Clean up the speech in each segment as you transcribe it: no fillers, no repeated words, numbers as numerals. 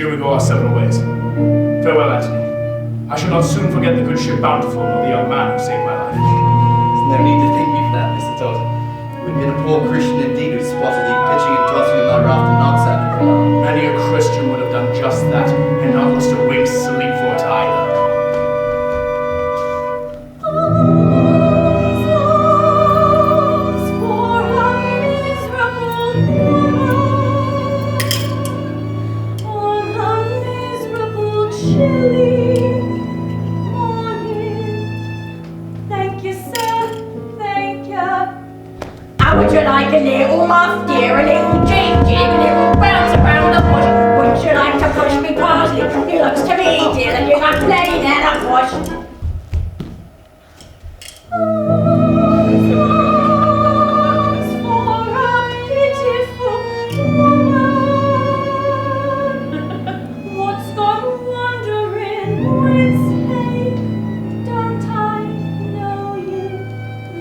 Here we go our several ways. Farewell, Antony. I shall not soon forget the good ship Bountiful nor the young man who saved my life. There's no need to thank me for that, Mr. Todd. We've been a poor Christian indeed who spotted you pitching and tossing in that raft and not sounding the alarm. Many a Christian would have done just that and not lost a wink's sleep for it either. Would you like a little muff, dear, a little jig, a little bounce around the bush? Would you like to push me parsley? It looks to me, dear, that you got plenty there to push. What's gone wandering? Whence, hey, don't I know you,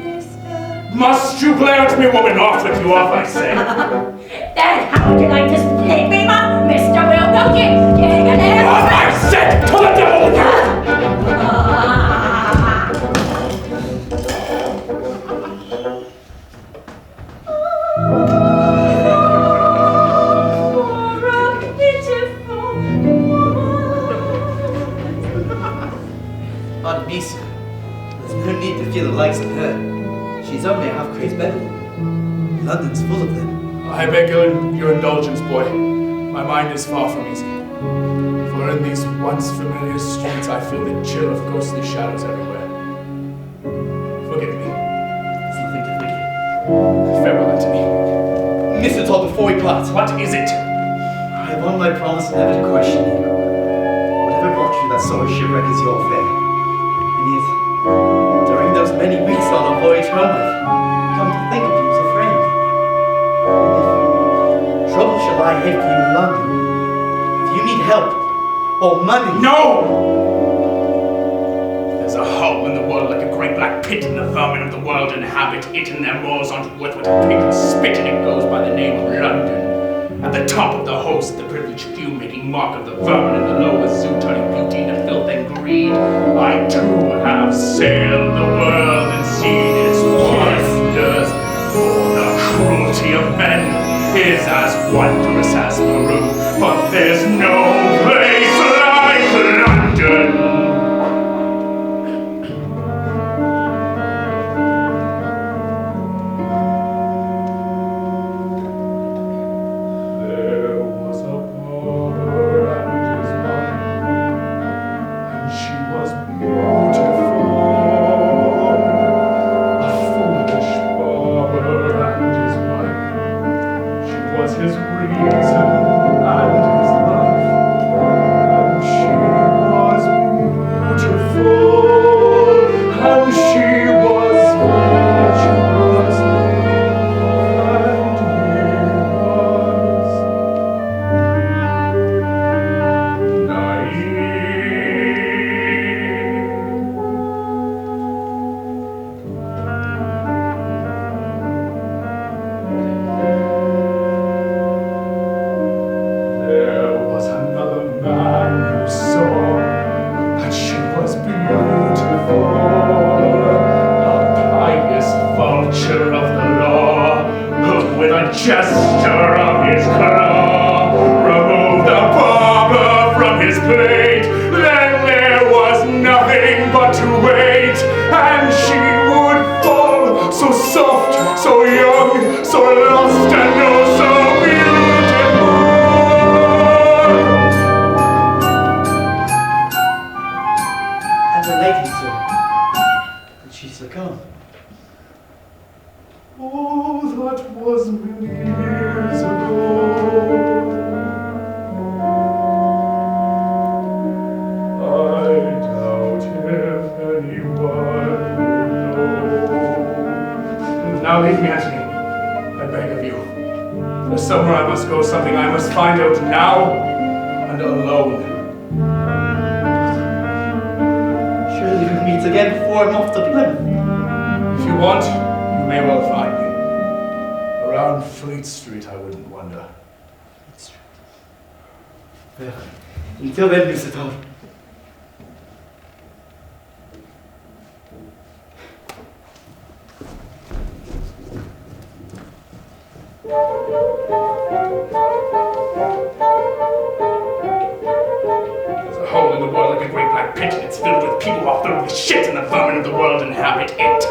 mister? Must you glare at me, woman? Off with you, off, I say. Then how would you like to split me up, Mr. Will, don't you? Dig a little Off, I said! To the devil with you! Pardon me, sir. There's no need to fear the likes of her. She's only a half-crazed Beadle. London's full of them. I beg your indulgence, boy. My mind is far from easy. For in these once familiar streets, I feel the chill of ghostly shadows everywhere. Forgive me. There's nothing to forgive. Farewell, Antony. Mr. Todd, before we part, What is it? I have won my promise never to question you. Whatever brought you that sorry shipwreck is your affair. And yet, during those many weeks on our voyage home, I've come to think of you as a friend. If trouble shall lie ahead for you in London, if you need help, or money... No! There's a hole in the world like a great black pit, and the vermin of the world inhabit it, and their moors onto earth with a pig and spit, and it goes by the name of London. At the top of the host, the privileged few making mock of the vermin, and the lower zoo turning beauty into filth and greed. I too have sailed the world and seen its wonders, for the cruelty of men is as wondrous as Peru, but there's no place like London. Gesture of his claw, removed the barber from his plate. Then there was nothing but to wait, and she would fall, so soft, so young, so lost, and oh, so beautiful. And the lady, sir, did she succumb? Oh, that was many years ago. I doubt if anyone will know. Now leave me, Antony. I beg of you. There's somewhere I must go, something I must find out now and alone. Surely we'll meet again before I'm off to Plymouth. If you want, you may well find me. Around Fleet Street, I wouldn't wonder. Well, until then, Lucia Todd. There's a hole in the world like a great black pit, and it's filled with people who are filled with shit, and the vermin of the world inhabit it.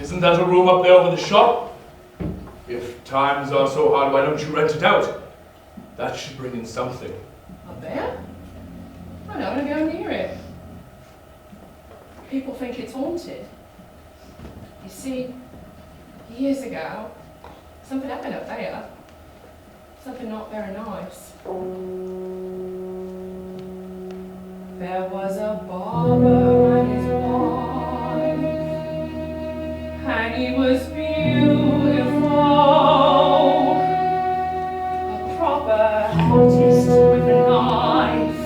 Isn't that a room up there over the shop? If times are so hard, why don't you rent it out? That should bring in something. Up there? I don't want to go near it. People think it's haunted. You see, years ago, something happened up there. Something not very nice. There was a barber and his wife, and he was beautiful, a proper artist with a knife,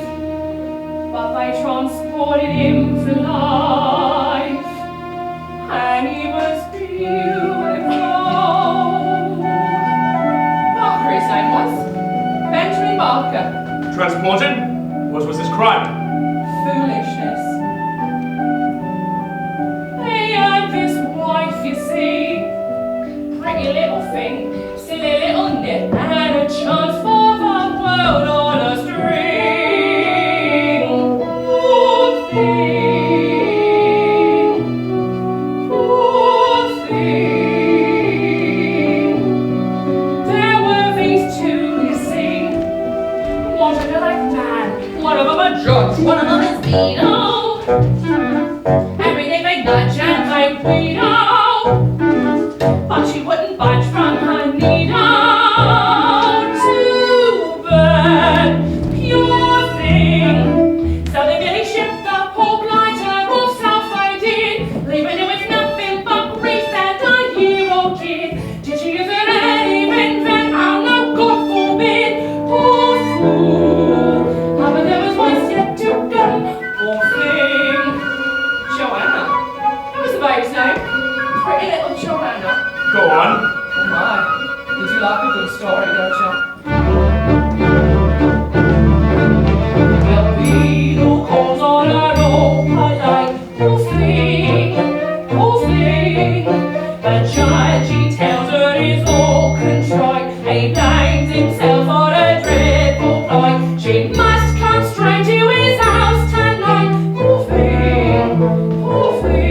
but they transported him for life, and he was beautiful. Barker, his name was Benjamin Barker. Transported? What was his crime? Foolishness. He had this wife, you see, pretty little thing, silly little nit, and a chance for the world on a string. Poor thing, poor thing. There were these two children are like mad. One of them a judge, one of them is Beadle. Every day they nudge and they wheedle, but she wouldn't budge from her needle. Too bad, pure thing. So they really shipped the poor blighter off Salvador, leaving him with nothing but grief and a year-old kid. Did she use it even then? Oh no, God forbid. Poor fool. Ah, but there was one step to go. Poor thing. Johanna. That was the baby's name. Pretty little Johanna. Go on. Oh my. Did you like a good story, don't you? Well, Beadle calls on her all polite. Poor thing. Poor thing. The judge, he tells her he's all contrite. He blames himself for a dreadful plight. She must come straight to his house tonight. Poor thing. Poor thing.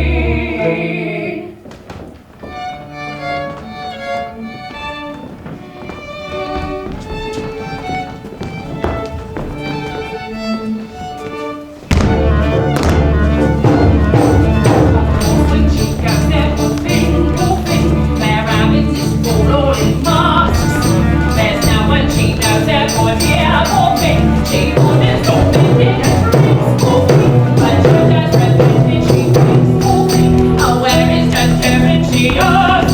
When she goes there, poor thing, their rabbits is full all in masks. There's no one she knows their boys here, poor thing. She orders all the dinner drinks, poor thing. But she does repeat, she thinks, poor thing. Oh, where is Judge Turpin, she asks.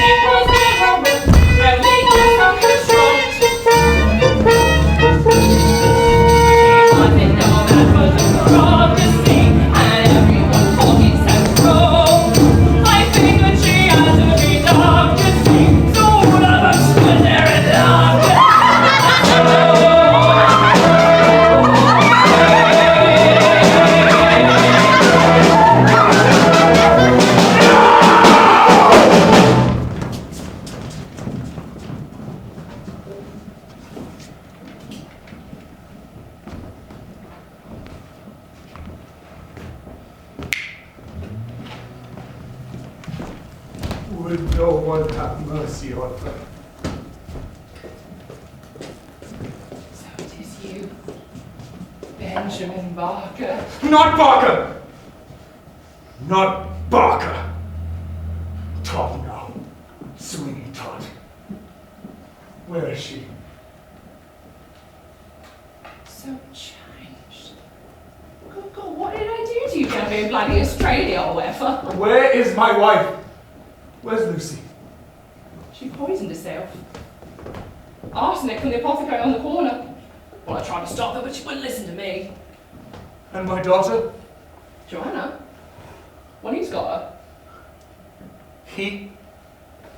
It was never written, only nice and contrite. She wasn't no man for the crowd to see, and everyone thought it so wrong. I think that she had to be done to see, so all of us stood there and laughed. Would no one have mercy on her? So it is you, Benjamin Barker. Not Barker! Not Barker! Todd now. Sweeney Todd. Where is she? So changed. Good God, what did I do to you? Gonna be in bloody Australia or whatever? Where is my wife? Where's Lucy? She poisoned herself. Arsenic from the apothecary on the corner. Well, I tried to stop her, but she wouldn't listen to me. And my daughter? Johanna? Well, he's got her. He?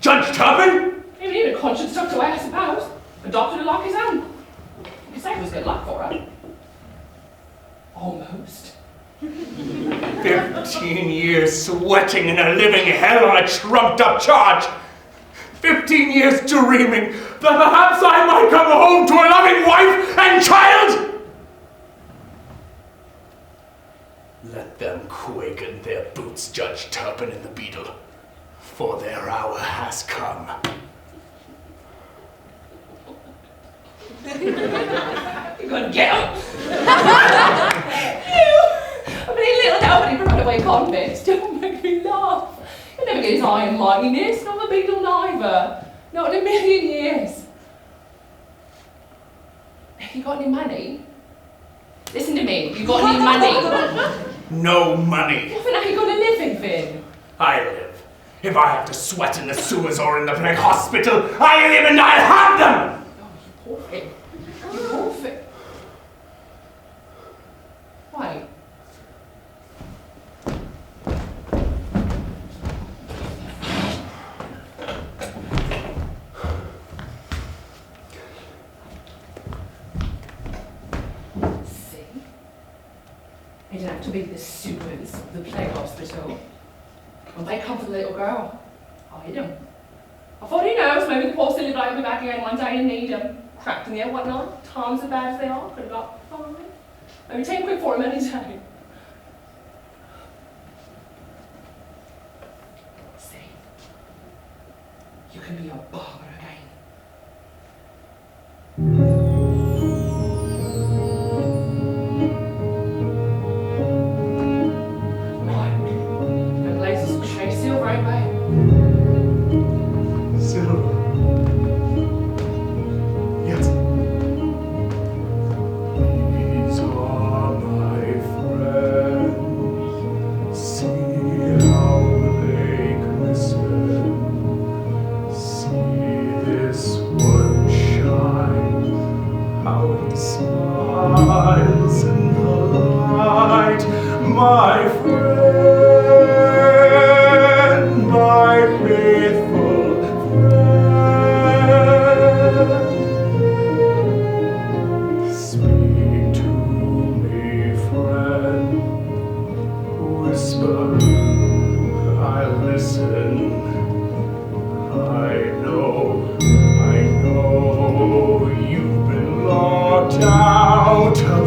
Judge Turpin? He needed a conscience tucked away, I suppose. Adopted her like his own. You could say it was good luck for her. Almost. 15 years sweating in a living hell on a trumped-up charge. 15 years dreaming that perhaps I might come home to a loving wife and child. Let them quake in their boots, Judge Turpin and the Beadle, for their hour has come. You're gonna get him! You! I mean, little nobody for runaway convicts. Don't make me laugh. He'll never get his eye on mightiness, not the Beadle neither. Not in a million years. Have you got any money? Listen to me, you got any money? No money. What are you gonna live in, Finn? I live. If I have to sweat in the sewers or in the plague hospital, I live and I'll have them! Oh, you poor Finn. You poor Finn. Why? It didn't have to be the sewers, the plague hospital. When they come for the little girl, hide him. I thought he knows, maybe the poor silly bloke will be back again one day and need him. Cracked in the head one night, times as bad as they are, could have got fine. Maybe 10 quid for him any day. See, you can be a barber again.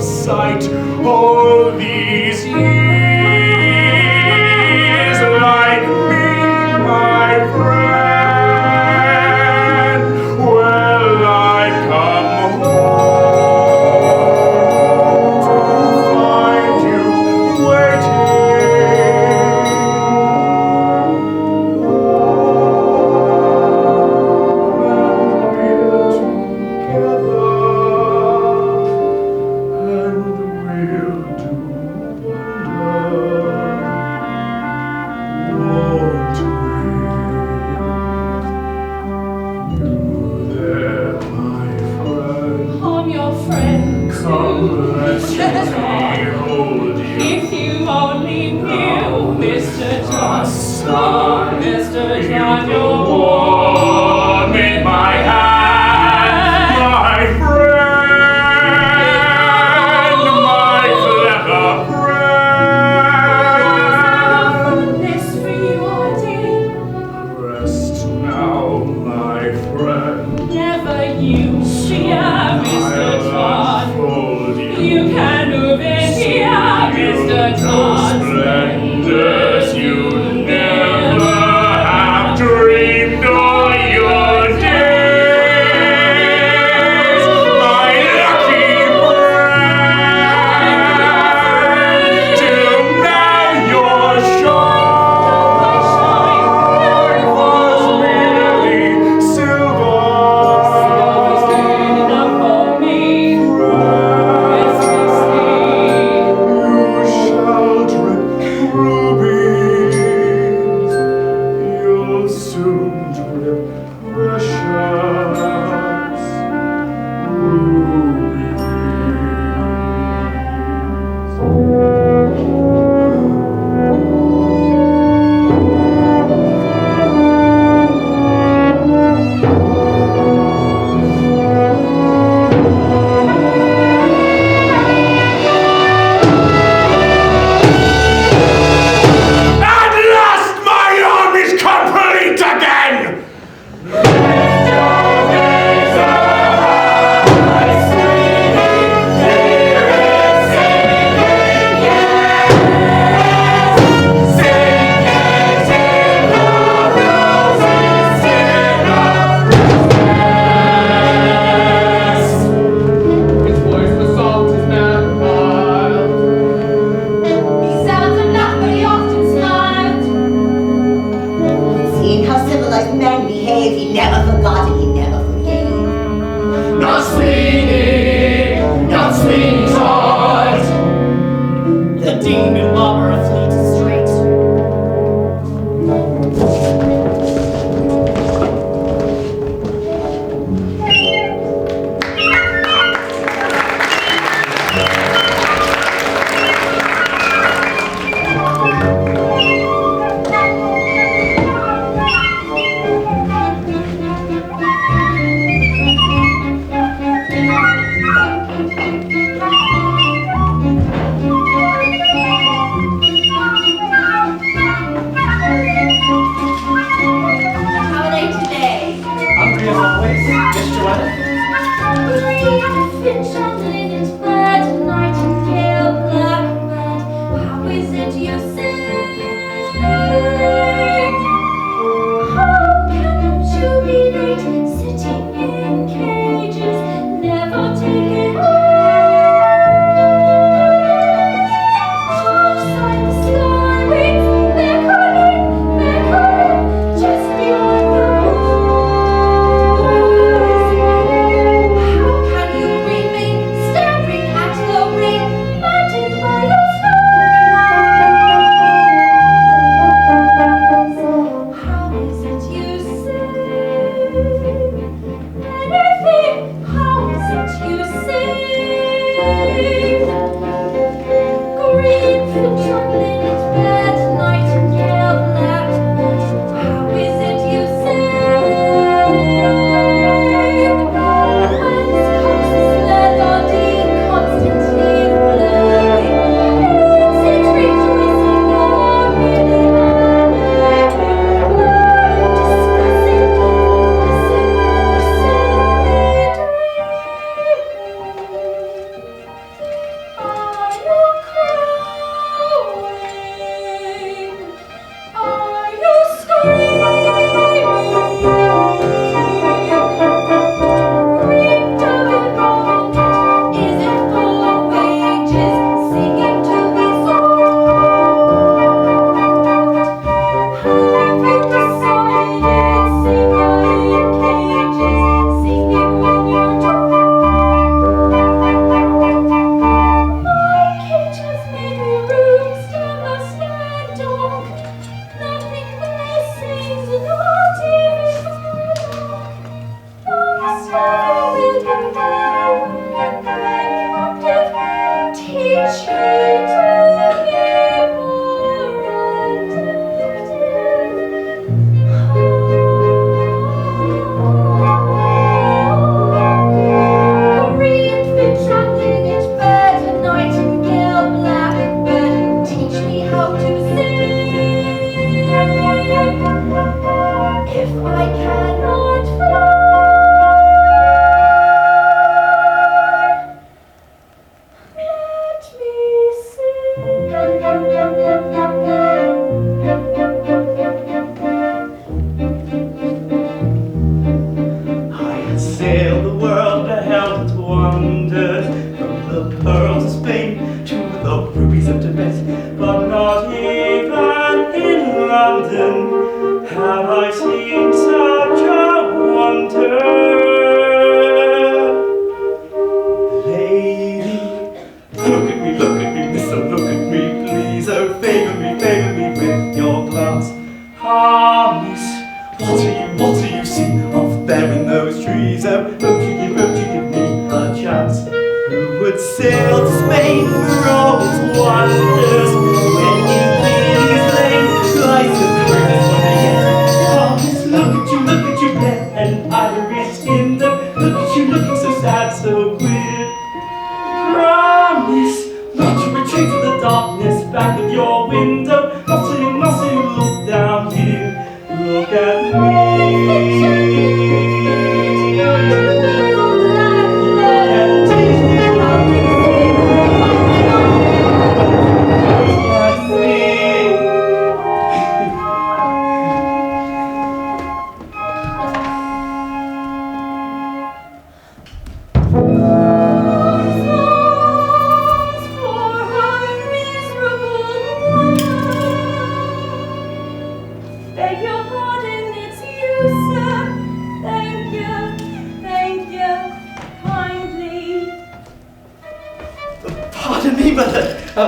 sight all these years, like me, my friend. Well, I come home to find you waiting. Staring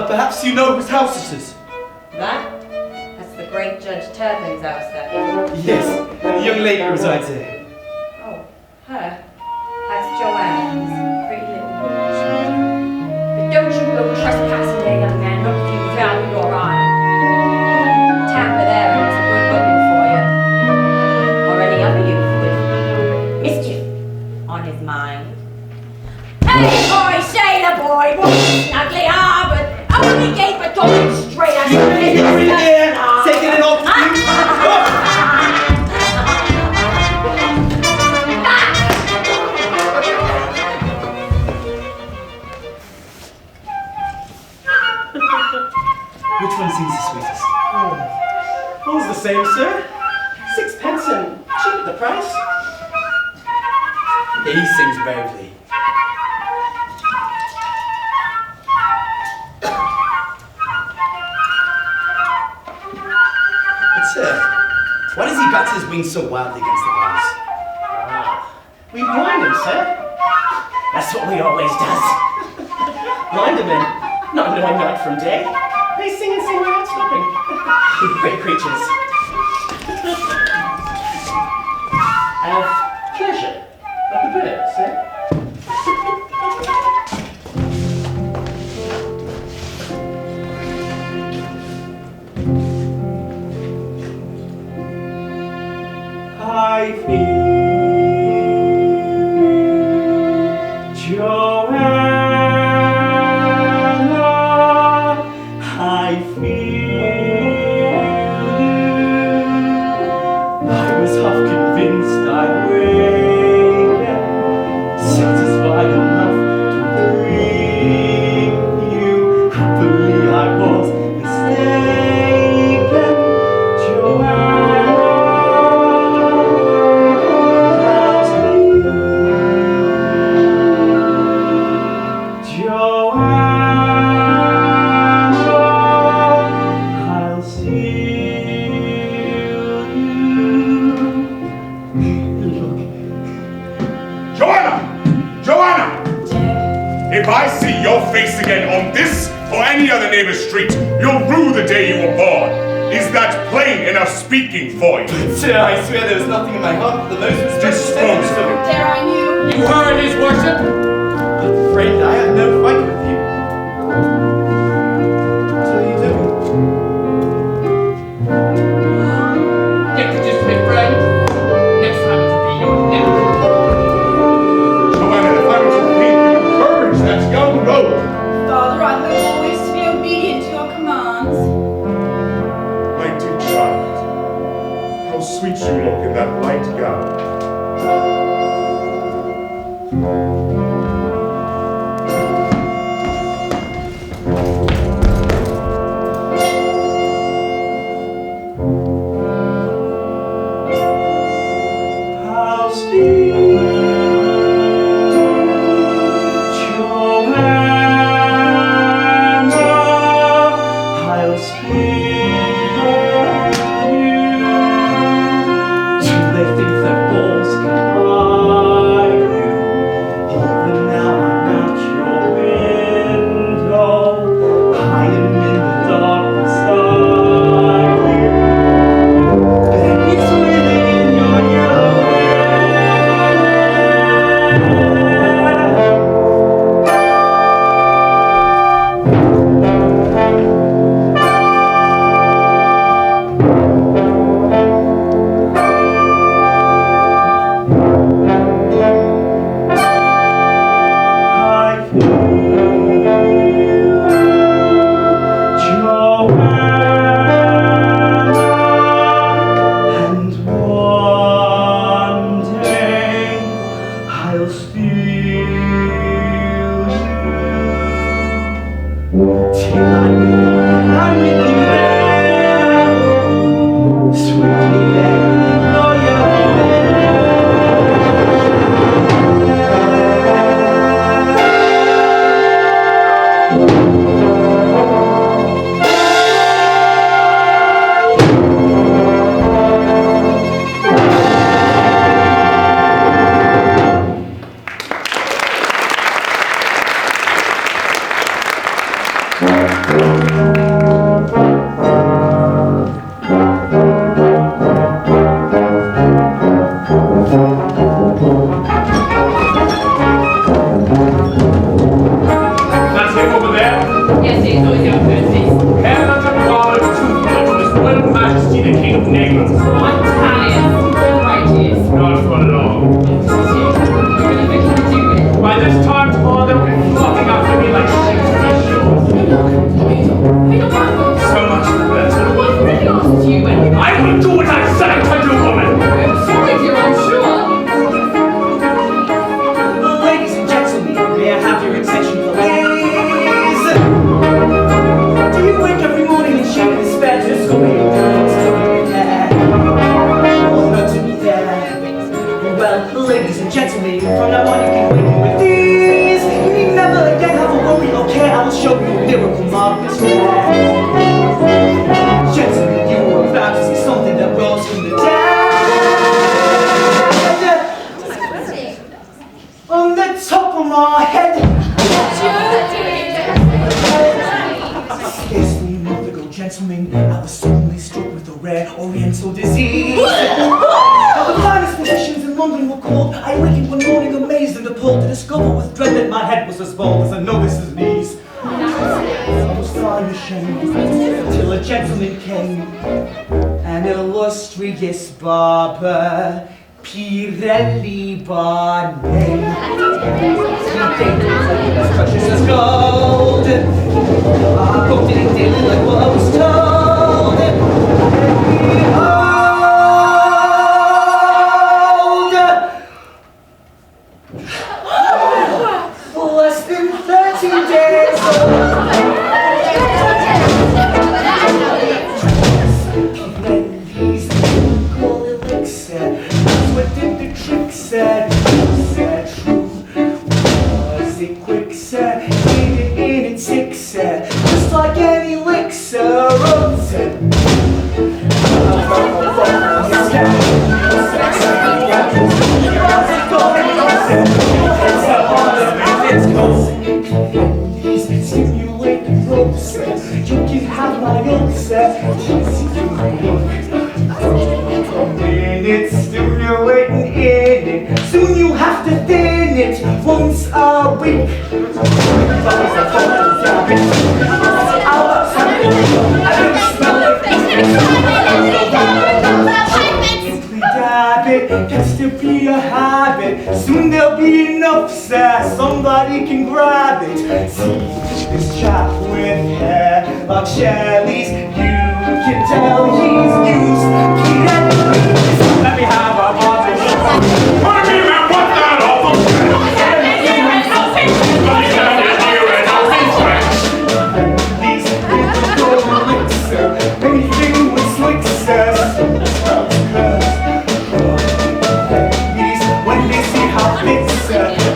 Perhaps you know whose house it is. That? That's the great Judge Turpin's house, that is. Yes, and the young lady resides here. Oh, her? That's Johanna, pretty little bitch. But don't you go trespassing there, young man, not if you value your eye. Tamper there and it's a good whipping for you. Or any other youth with mischief on his mind. Hey, boy, sailor boy, what's ugly harbour? I only gave a talking straight as you did. Taking it off you. Which one seems the sweetest? All's the same, sir. 6 pence and cheap at the price. He sings bravely. Why does he batter his wings so wildly against the bars? We blind him, sir. That's what we always does. Blind him in, not knowing night from day. They sing and sing without stopping. Great creatures. Pleasure. Like the birds, eh? I feel Johanna, I feel I was half convinced I'd wake, satisfied enough to bring you. Happily I was mistaken, Johanna. If I see your face again on this or any other neighbor's street, you'll rue the day you were born. Is that plain enough speaking for you? Sir, I swear there was nothing in my heart but the most respectful Dispose of sentence it. Dare I knew Friend, I have no fight with you. What are you doing? Get the gist of it, friend. Next time it'll be your neck. Johanna, if I were to repeat, give you courage, that young rogue. Father, I hope always to be obedient to your commands. My dear child, how sweet you look in that white gown. How sweet Johanna, how sweet you. Do they think that balls can buy you? Even now I'm at your window, hiding in the dark beside you. It's within your yellow and one day I'll steal you till I'm with you there, sweetly bending your yellow That's him over there. Yes, it's always your business. Hail unto God, truthful to his royal majesty, the king of Naples. I'm Italian. Righteous. Not for long. You're gonna make him do it. By this time tomorrow, they'll be flocking after me like sheep to the shore. So much the better. What really asked you when I will do what I said to do, woman. I'm sorry, dear, I'm sure. Ladies and gentlemen, may I have your attention, please? Do you wake every morning and shake in despair to discover your girl's covering your hair? Oh, not to be there. Well, ladies and gentlemen, from now on you can wake with these. You need never again have a worry or care. I will show you a miracle marvelous rare. Gentlemen, you are about to see something that rose from the dead. On the top of my head. Scarcely a month ago, gentlemen, I was suddenly struck with a rare oriental disease. Now the finest physicians in London were called. I awakened one morning amazed and appalled to discover with dread that my head was as bald as a novice's knees. I was far ashamed till a gentleman came, an illustrious barber, Pirelli by name. He painted as precious as gold. I poked it in daily like what I was told. And behold, less than 30 days old. Pirelli's call elixir. That's what did the trick, said. Was that true? Was it quick, sir? Did it in and tick, sir? Just like any elixir, said. Stimulate the process. You can have my ulcer. It's stimulating in it. Soon you have to thin it once a week. It gets to be a habit. Soon there'll be enough sass, somebody can grab it. See this chap with hair like Shelley's, you can tell he's used. Let me have a bottle. What do you mean, what that awful These people go elixir, anything with slick sass.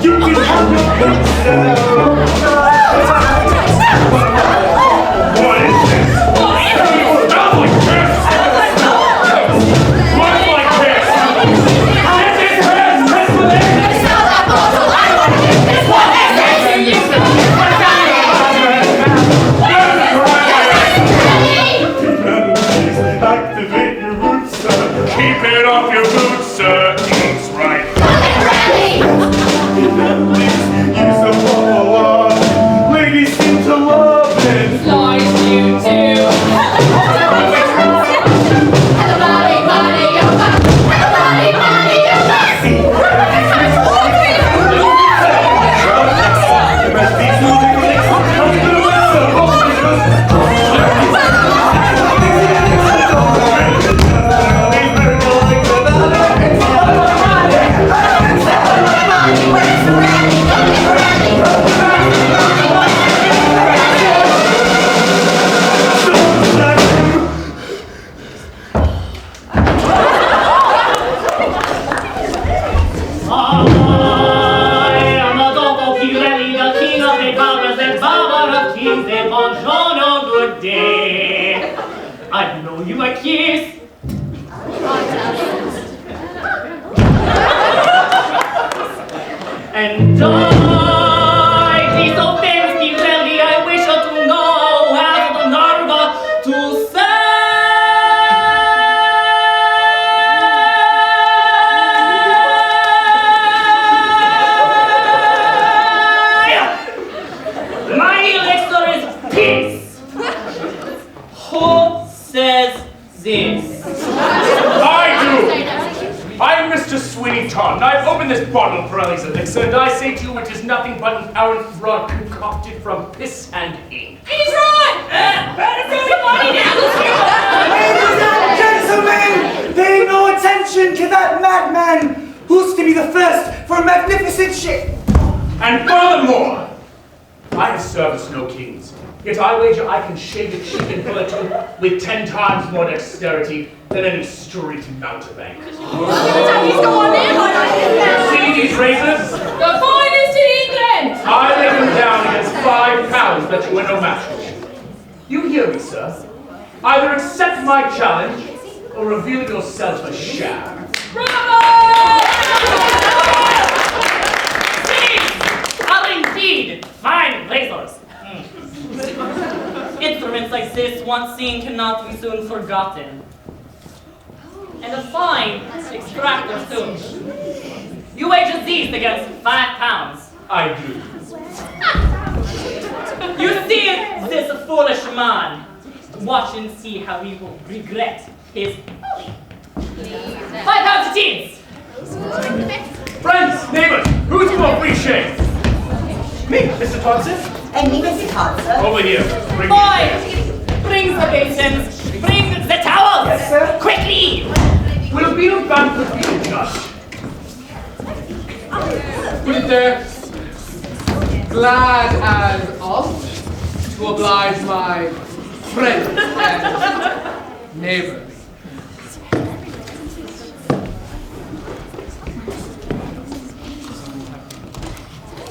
You can have your pizza. What is this? Stuff like this! What's like this? This is his! Sell that bottle! I want to get this one! Activate your roots, sir. Keep it off your boots, sir. Eats right. Use a bottle. Ladies seem to love it. Like you too. Everybody, money, you're back. Everybody, money, you're back. I know you a kiss. And I, be so famous, Pirelli, I wish to know how the nerve to say. My elixir is peace. Who says this? I do! I'm Mr. Sweeney Todd, and I've opened this bottle of Pirelli's elixir, and I say to you it is nothing but an arrant fraud concocted from piss and ink. He's right! Better really money now! Ladies and gentlemen, pay no attention to that madman who's to be the first for a magnificent ship. And furthermore, I have serviced no kings, yet I wager I can shave a chicken bullet with 10 times more dexterity than any street mountebank. See these razors? The finest in England! I lay them down against 5 pounds that you are no match for. You hear me, sir? Either accept my challenge or reveal yourself a sham. Bravo! Are indeed fine razors. Instruments like this, once seen, cannot be soon forgotten. And a fine extractor too. You wager these against 5 pounds. I do. You see this foolish man. Watch and see how he will regret his folly. 5 pounds to teens. Friends, neighbors, who's for a free shave? Me, Mr. Thompson. And me, Mrs. Hodgson. Over here. Bring Boy, bring the basins. Bring the towels. Yes, sir. Quickly. Will Beadle banquet be the judge? With the glad as of to oblige my friends and neighbors.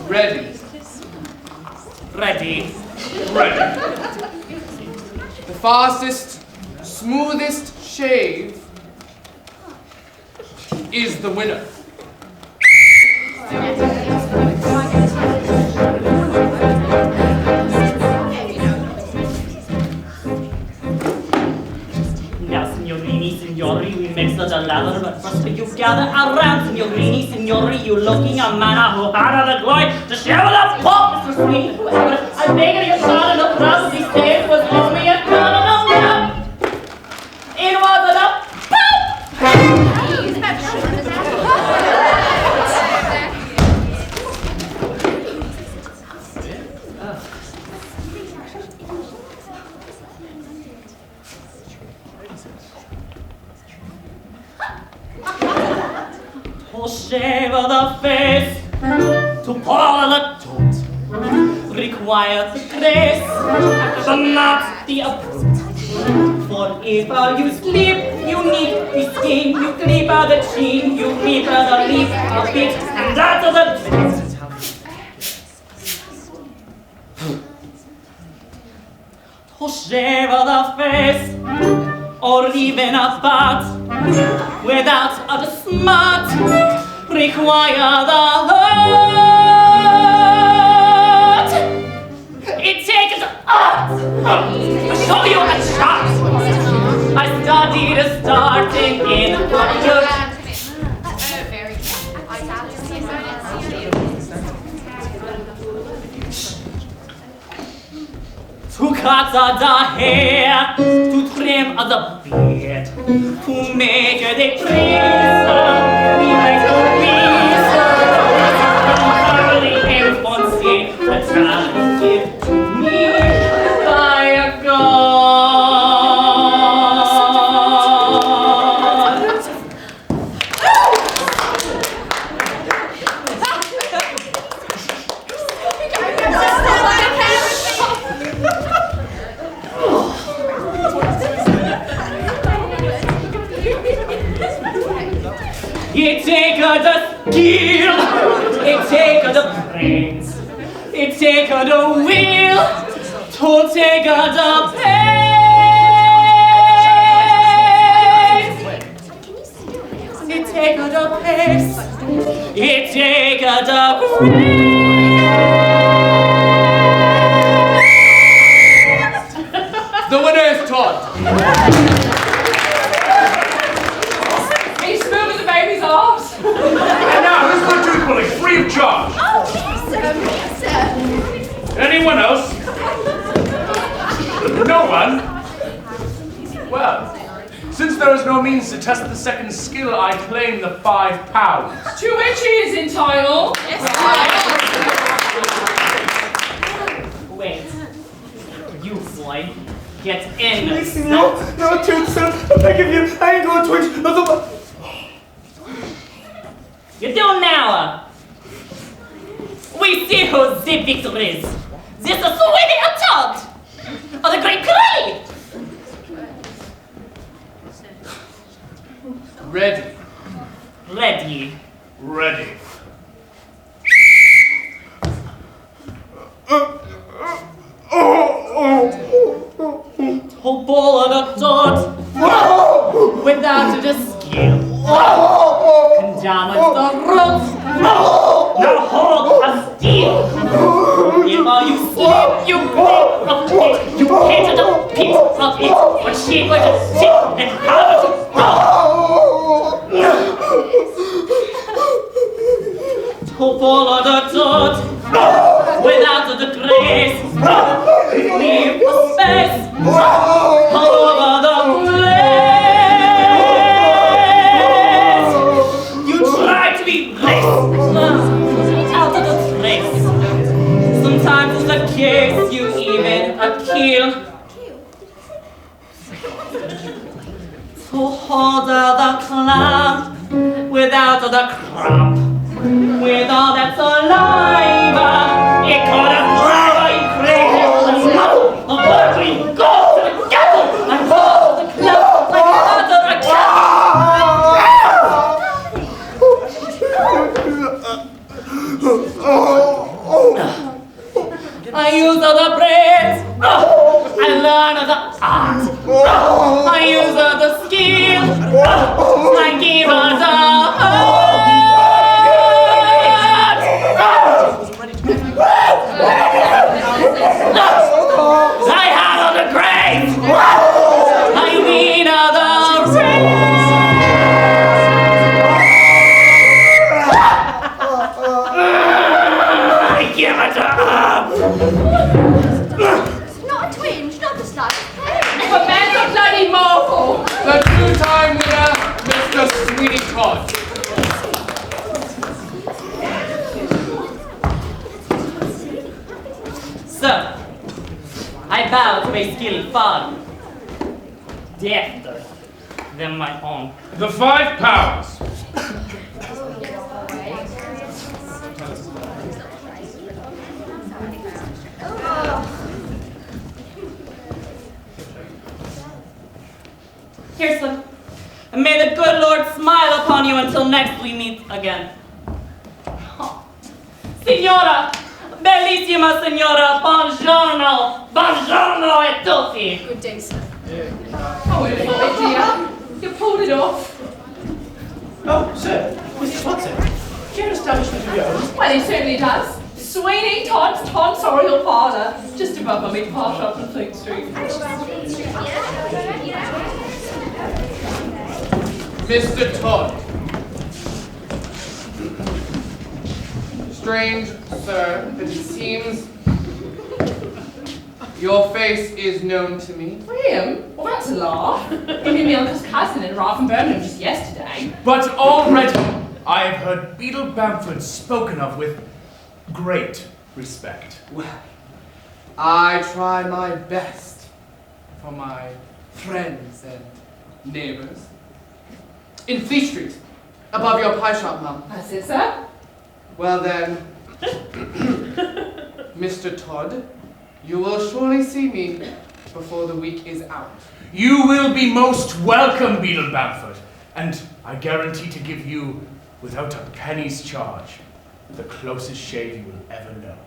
Ready. Ready. Ready. The fastest, smoothest shave is the winner. Now, signorini, signori, we mix the lather, but first you gather around, signorini, signori. signori, you looking a man who had the glory to share with us pop, Mr. Sweeney. I'm begging your pardon, the crowd of these days was only a colonel. It was enough. To shave the face, to pull the toot, requires the grace, but not the approach. For if you sleep, you need the skin, you creep the chin, you reap the leaf of it, and that's the dress. To shave the face, or even a butt, without the smart, require the heart. It takes art to show you a chart. I studied starting in Hollywood. To cut the hair, to trim the beard, to make the trees, we make the bees, early infancy, the child give to me by a God. It take the skill, it take the brains, it take the will, to take the pace. It take the pace, it take the grace. The winner is Todd. And now, who's going to do pulling free of charge? Oh, me, sir. Anyone else? No one? Well, since there is no means to test the second skill, I claim the £5. 2 inches in title. Wait, you boy, get in. Please, no, Toot, sir. I beg of you, I ain't going to twitch. You do now. We see who the victor is. This is Sweeney Todd, or the great Pirelli. Ready. Ready. Ready. Who ball on a Todd without the skill. Can damage the roots. Now hold a steel. If you sleep, you grip of it. You hit the pit of it. But she was to sit and have it go. To follow the Todd without the grace. Leave the space all over the place. You try to be out of the place. Sometimes it's the case you even kill. To hold the cloud without the crop. With all that saliva, it could have forever you created the snow. Where we go to the castle and hold the cloud like out of the I use the brains, I learn the art, I use the skill, I give the heart. I have the grace, I mean the race. it up! Not a twinge, not the slightest pain. But man's a bloody marvel! The two-time winner, Mr. Sweeney Todd. Sir, I bow to a skill far defter than my own. The 5 pounds. Here, sir. And may the good Lord smile upon you until next we meet again. Oh. Signora! Bellissima signora! Buongiorno! Buongiorno e tutti! Good day, sir. Oh, dear. You pulled it off. Oh, sir, Mrs. Watson, do you have an establishment of your own? Well, he certainly does. Sweeney Todd's tonsorial parlour, just above my meat pie shop on Fleet Street. Mr. Todd. Strange, sir, but it seems your face is known to me. Him? Well, that's a laugh. He knew my uncle's cousin in Ralph and Birmingham just yesterday. But already I have heard Beadle Bamford spoken of with great respect. Well, I try my best for my friends and neighbors. In Fleet Street, above your pie shop, Mum. That's it, sir. Well then, Mr. Todd, you will surely see me before the week is out. You will be most welcome, Beadle Bamford, and I guarantee to give you, without a penny's charge, the closest shave you will ever know.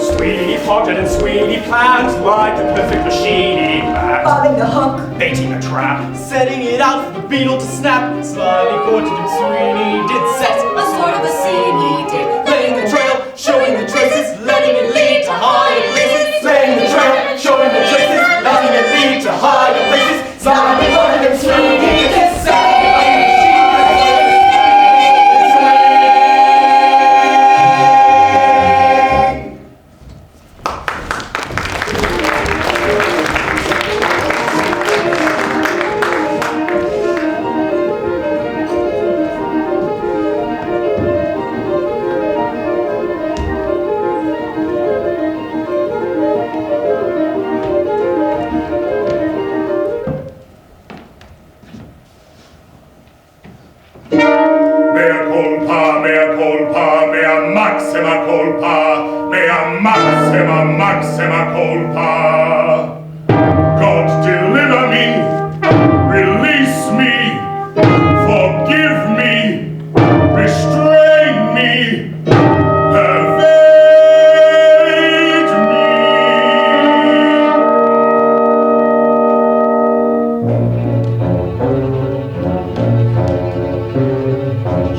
Sweeney potted and Sweeney planned, like the perfect machine he planned. Bobbing the hook, Baiting the trap, Setting it out for the beetle to snap. Slyly courted him, Sweeney did set a sort of a scene he did. laying the trail, showing the traces, letting it lead to higher places. laying the trail, showing the traces, letting it lead to higher places. Slyly courted him, Sweeney did set. Maxima culpa. God deliver me, release me, forgive me, restrain me, pervade me.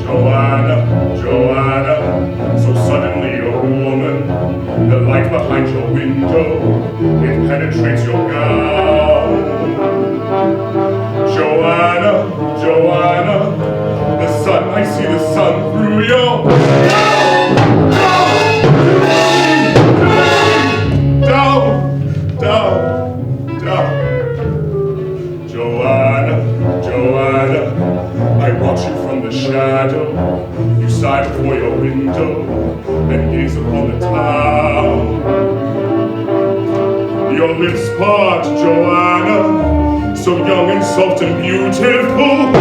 Johanna, Johanna, so suddenly you're a woman. The light behind your window, it penetrates your gown. Johanna, Johanna, the sun, I see the sun through your down, down, down. Johanna, Johanna, I watch you from the shadow. You sigh before your window and gaze upon the town. Your lips part, Johanna, so young and soft and beautiful.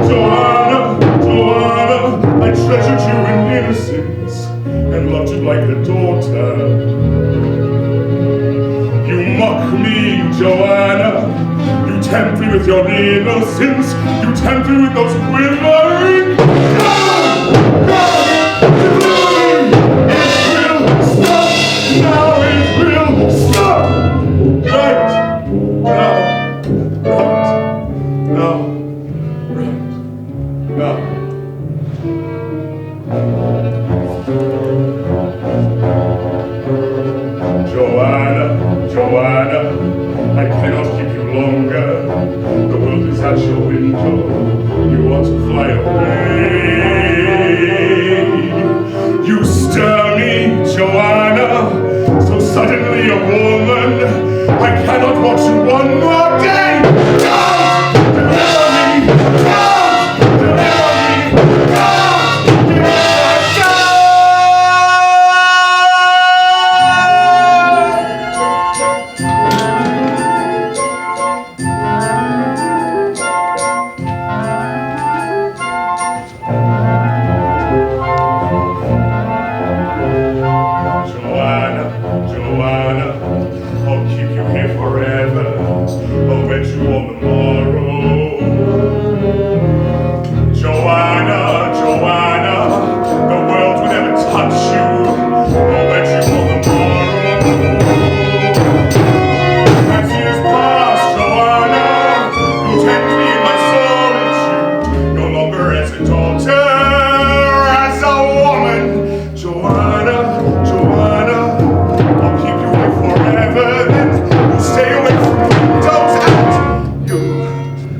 Johanna, Johanna, I treasured you in innocence and loved you like a daughter. You mock me, Johanna. You tempt me with your innocence. You tempt me with those quivering. Now it will stop! Right now, right now, right now. Johanna, I cannot keep you longer. The world is at your window. You want to fly away. You stir me, Johanna, so suddenly a woman. I cannot watch you one more day.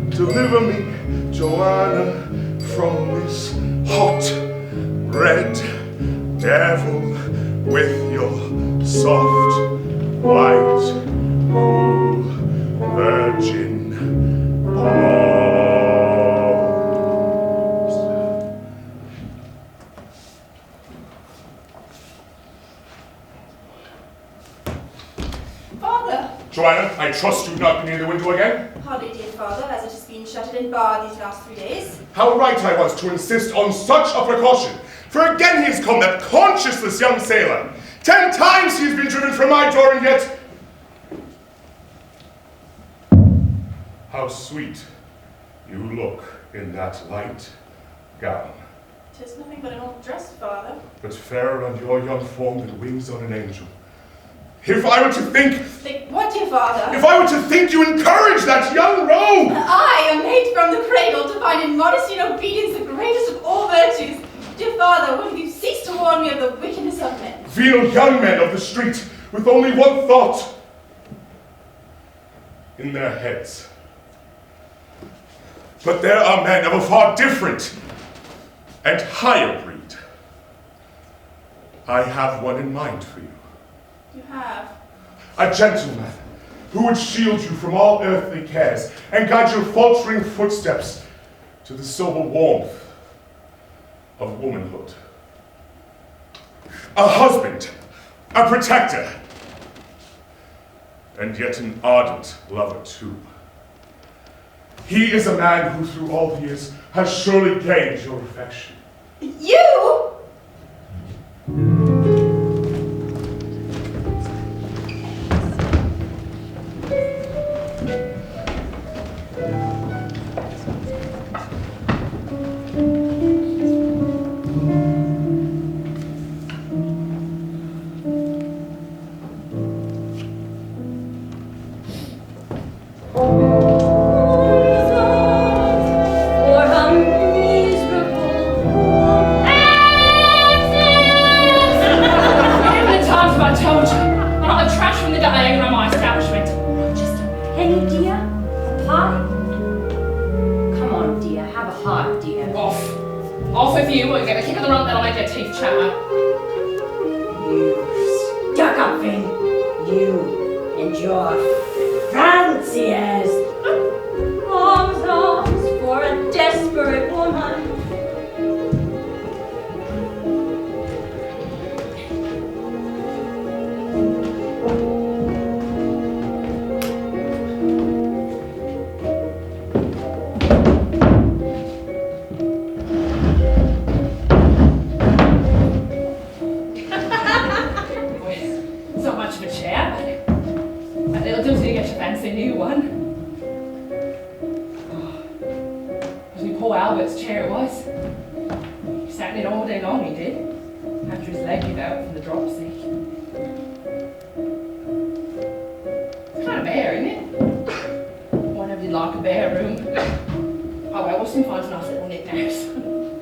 Don't deliver me. Don't deliver me. Don't deliver me. Johanna, I trust you've not been near the window again? Hardly, dear father, as it has been shuttered and barred these last 3 days. How right I was to insist on such a precaution. For again he has come, that conscienceless young sailor. 10 times he has been driven from my door, and yet... How sweet you look in that light gown. 'Tis nothing but an old dress, father. But fairer on your young form than wings on an angel. If I were to think... Think what, dear father? If I were to think you encourage that young rogue! I am made from the cradle to find in modesty and obedience the greatest of all virtues. Dear father, when have you ceased to warn me of the wickedness of men? Venal young men of the street, with only one thought in their heads. But there are men of a far different and higher breed. I have one in mind for you. You have? A gentleman who would shield you from all earthly cares and guide your faltering footsteps to the sober warmth of womanhood. A husband, a protector, and yet an ardent lover too. He is a man who through all the years has surely gained your affection. You?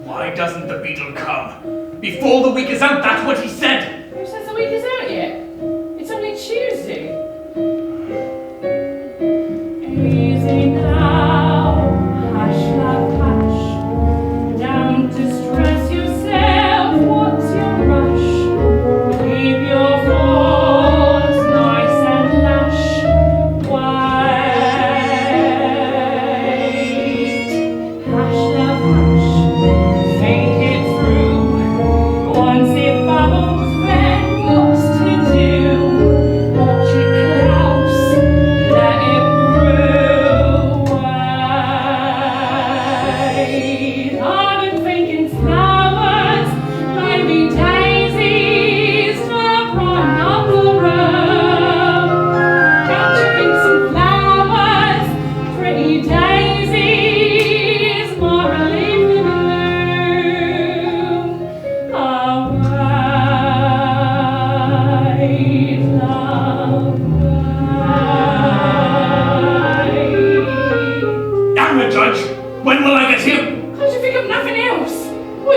Why doesn't the Beadle come? Before the week is out, that's what he said! Who says the week is out yet? It's only Tuesday.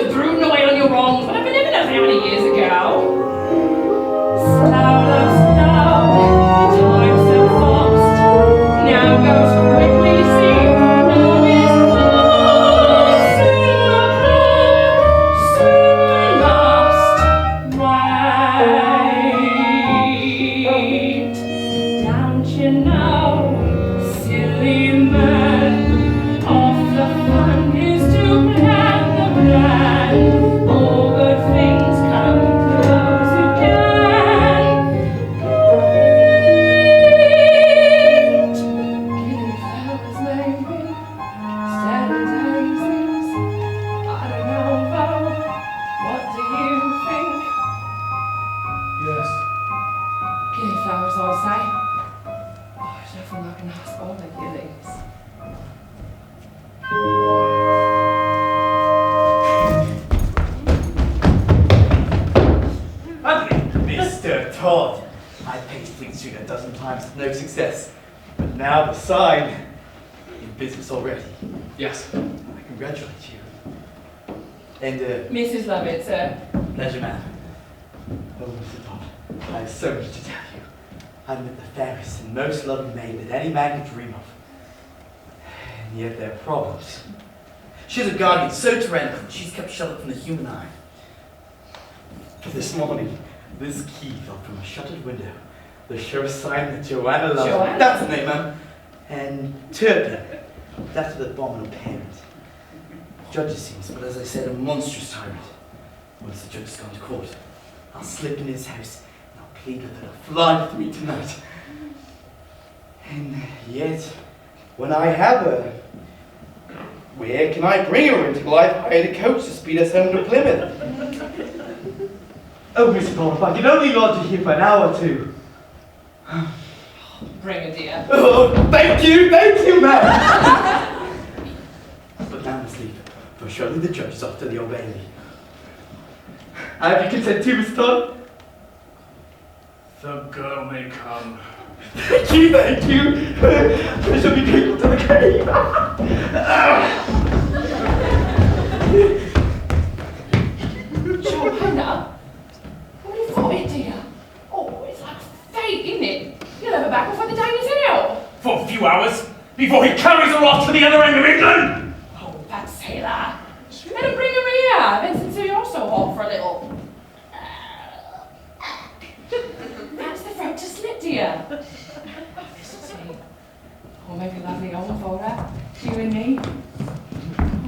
still brooding away on your wrongs, but I've been living how many years ago. Slow, love, slow, time so fast, now goes quickly, see, now is lost, soon lost, right. Don't you know, silly man, half the fun is to plan the plan. All good things come to those who can. Killing flowers maybe, standing daisies. I don't know though. What do you think? Yes. Killing flowers, I'll say. Oh, I don't feel like an ass all the gillies. Mr. Todd. I painted Fleet Street a dozen times with no success. But now the sign in business already. Yes. I congratulate you. And Mrs. Lovett, sir. pleasure, ma'am. Oh, Mr. Todd, I have so much to tell you. I met the fairest and most lovely maid that any man could dream of. And yet there are problems. She has a guardian so tyrannical that she's kept shut up from the human eye. This morning, this key fell from a shuttered window. The sure sign that Johanna loves Johanna? me. That's the name, ma'am. And Turpin. That's the abominable parent. Judge it seems, but as I said, a monstrous tyrant. Once the judge has gone to court, I'll slip in his house and I'll plead with her to fly with me tonight. And yet, when I have her, where can I bring her into life? I hired a coach to speed us home to Plymouth. Oh, Mr. Pohlmann, if I could only lodge you here for an hour or two. Bring it, dear. Oh, thank you, ma'am. But now I must leave, for surely the judge is off to the Old Bailey. I have your consent too, Mr. Todd. The girl may come. Thank you. I shall be grateful to the cave. Johanna? What have you thought it, dear? Oh, it's like fate, isn't it? You'll have her back before the day is out. For a few hours, before he carries her off to the other end of England! Oh, that sailor. Let him bring her here. Vincent, so you're so hot for a little. That's the throat to slit, dear. Or maybe lovely old folder, you and me.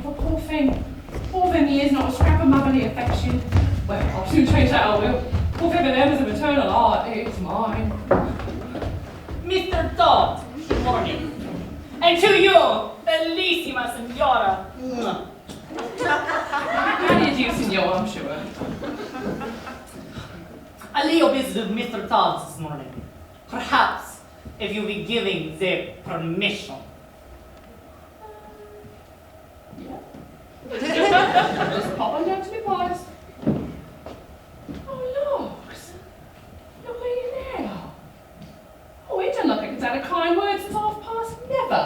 Oh, poor thing. Poor thing he is, not a scrap of motherly affection. Well, I'll soon change that, I will. Poor thing of them is a maternal heart, it's mine. Mr. Todd, good morning. And to you, bellissima signora. How did you, senor, I'm sure. A little visit of Mr. Todd's this morning. Perhaps, if you'll be giving the permission. Just pop on down to me, boys. Oh, looks. Look at you now. Oh, it doesn't look like it's had a kind word since 9:30. Never.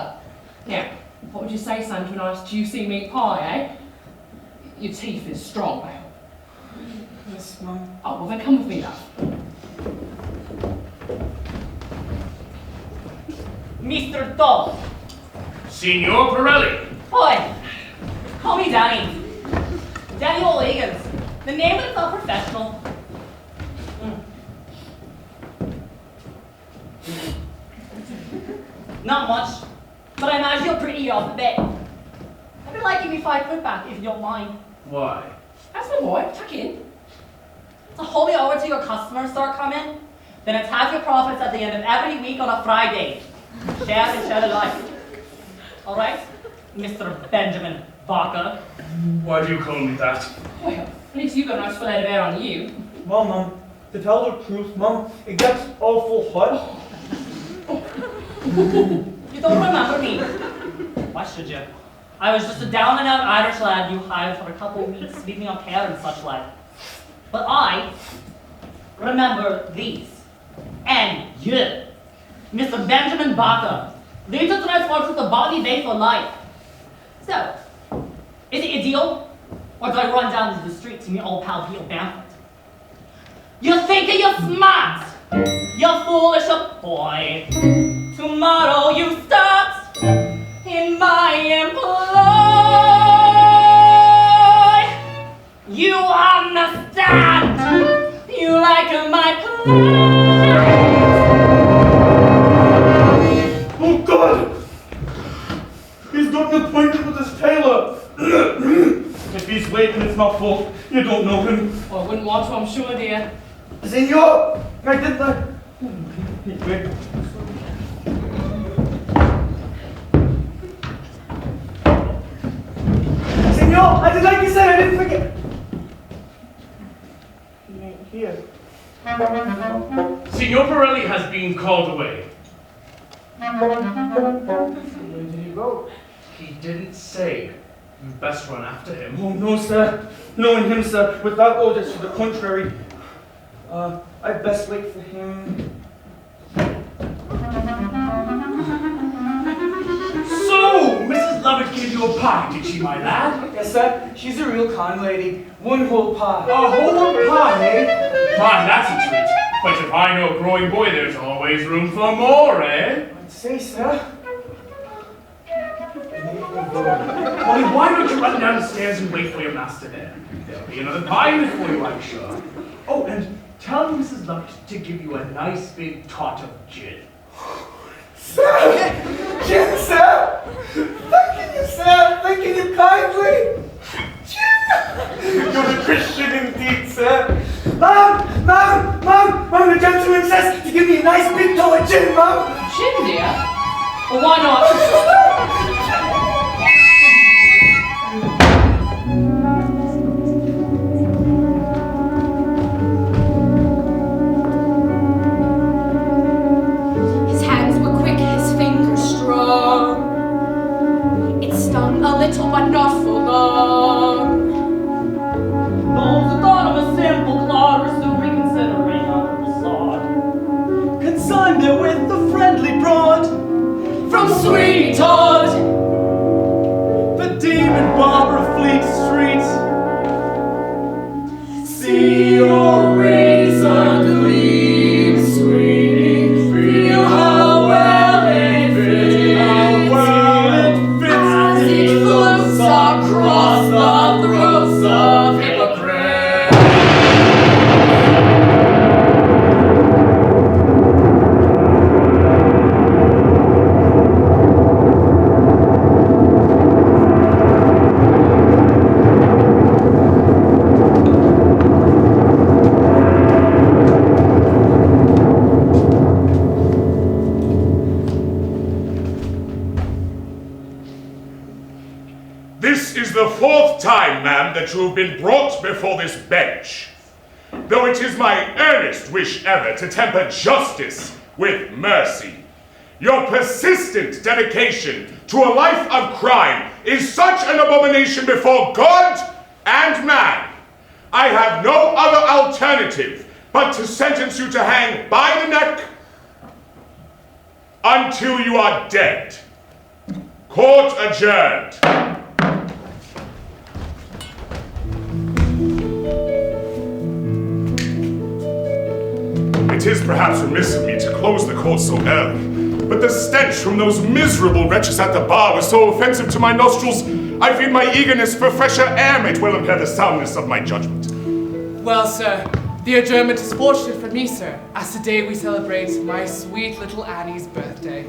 Now, what would you say, son, to a nice juicy meat pie, eh? Your teeth is strong, I hope. Yes, Mum. Oh, well then come with me, love. Mr. Todd. Signor Pirelli. Hi. Call me Danny. Danny O'Legans. The name is not professional. Not much, but I imagine you're pretty off the bit. I'd be like give me 5 foot back if you don't mind. Why? That's my boy, tuck in. To hold me over till your customers start coming, then it's half your profits at the end of every week on a Friday. Share and share alike. All right, Mr. Benjamin Barker. Why do you call me that? Well, at least you got a nice fillet of air on you. Well, Mum, to tell the truth, Mum, it gets awful hot. You don't remember me. Why should you? I was just a down and out Irish lad you hired for a couple of weeks, leaving au pair and such like. But I remember these. And you, Mr. Benjamin Barker, leader to transport with the body bay for life. So, is it a deal? Or do I run down to the street to meet old pal Beadle barefoot? You think you're smart, you're foolish a boy. Tomorrow you start in my employ. You understand, you like my plans. Oh God! He's got an appointment with his tailor. If he's late and it's my fault, you don't know him. Well, I wouldn't want to, I'm sure, dear. Senor, I did that. Senor, I did like you said, I didn't forget. He ain't here. Signor Pirelli has been called away. Where did he go? He didn't say. You'd best run after him. Oh, no, sir. Knowing him, sir, without orders to the contrary. I'd best wait for him. So, Mrs. Lovett gave you a pie, did she, my lad? Yes, sir. She's a real kind lady. One whole pie. A whole pie, eh? Fine, that's a treat. But if I know a growing boy, there's always room for more, eh? I'd say, sir. Well, why don't you run downstairs and wait for your master there? There'll be another pie in it for you, I'm sure. Oh, and tell Mrs. Lovett to give you a nice big tot of gin. Sir! Gin, sir! Thanking you, sir! Thanking you kindly! Gin! You're a Christian indeed, sir! Ma'am! The gentleman says to give me a nice big tot of gin, ma'am! Gin, dear? Well, why not? It stung a little, but not for long. Those who thought of a simple claw are still reconsidering honorable sod. Consigned therewith the friendly broad From Sweeney Todd, the demon barber of Fleet Street. See your razor gleam, Sweeney, feel how well it fits, as it floats across the throats of hypocrites. This is the 4th time, ma'am, that you have been brought before this bench. Though it is my earnest wish ever to temper justice with mercy, your persistent dedication to a life of crime is such an abomination before God and man. I have no other alternative but to sentence you to hang by the neck until you are dead. Court adjourned. It is perhaps remiss of me to close the court so early, but the stench from those miserable wretches at the bar was so offensive to my nostrils, I fear my eagerness for fresher air might well impair the soundness of my judgment. Well, sir, the adjournment is fortunate for me, sir, as today we celebrate my sweet little Annie's birthday.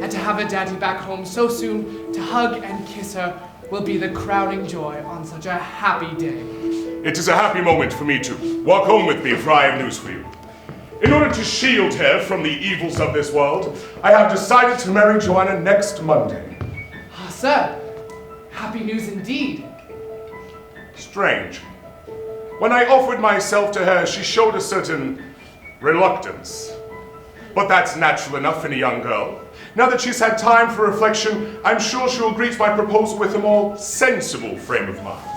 And to have her daddy back home so soon, to hug and kiss her, will be the crowning joy on such a happy day. It is a happy moment for me too. Walk home with me, for I have news for you. In order to shield her from the evils of this world, I have decided to marry Johanna next Monday. Ah, sir, happy news indeed. Strange. When I offered myself to her, she showed a certain reluctance. But that's natural enough in a young girl. Now that she's had time for reflection, I'm sure she'll greet my proposal with a more sensible frame of mind.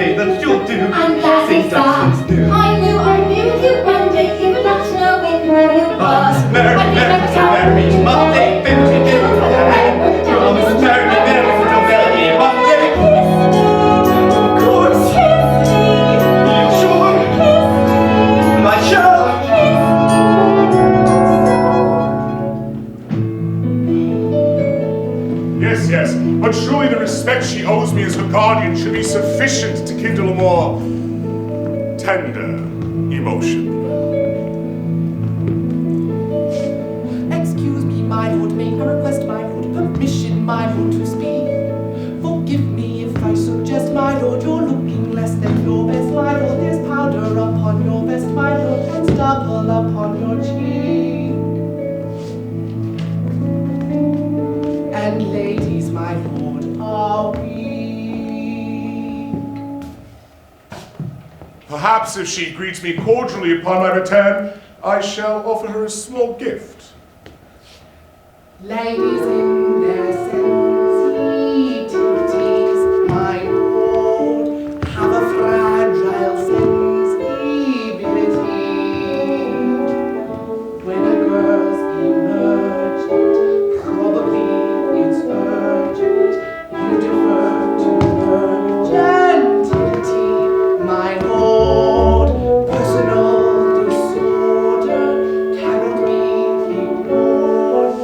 day that you'll do. I'm glad we saw. I knew I'd be with you one day, even not knowing who you was. Marry, Monday, baby, promise, marry, Monday. Of course. You sure? My sure. Yes, but surely the respect she owes me as her guardian should be sufficient to kindle a more tender emotion. Excuse me, my lord, may I request, my lord, permission, my lord, to speak? Forgive me if I suggest, my lord, you're looking less than your best, my lord. There's powder upon your vest, my lord, and stubble upon your cheek. And ladies, my lord, are weak. Perhaps if she greets me cordially upon my return, I shall offer her a small gift. Ladies in their sensitivities, my lord, have a fragile sensibility. When a girl's emergent, probably it's urgent, you defer to her gentility, my lord. Personal disorder cannot be ignored,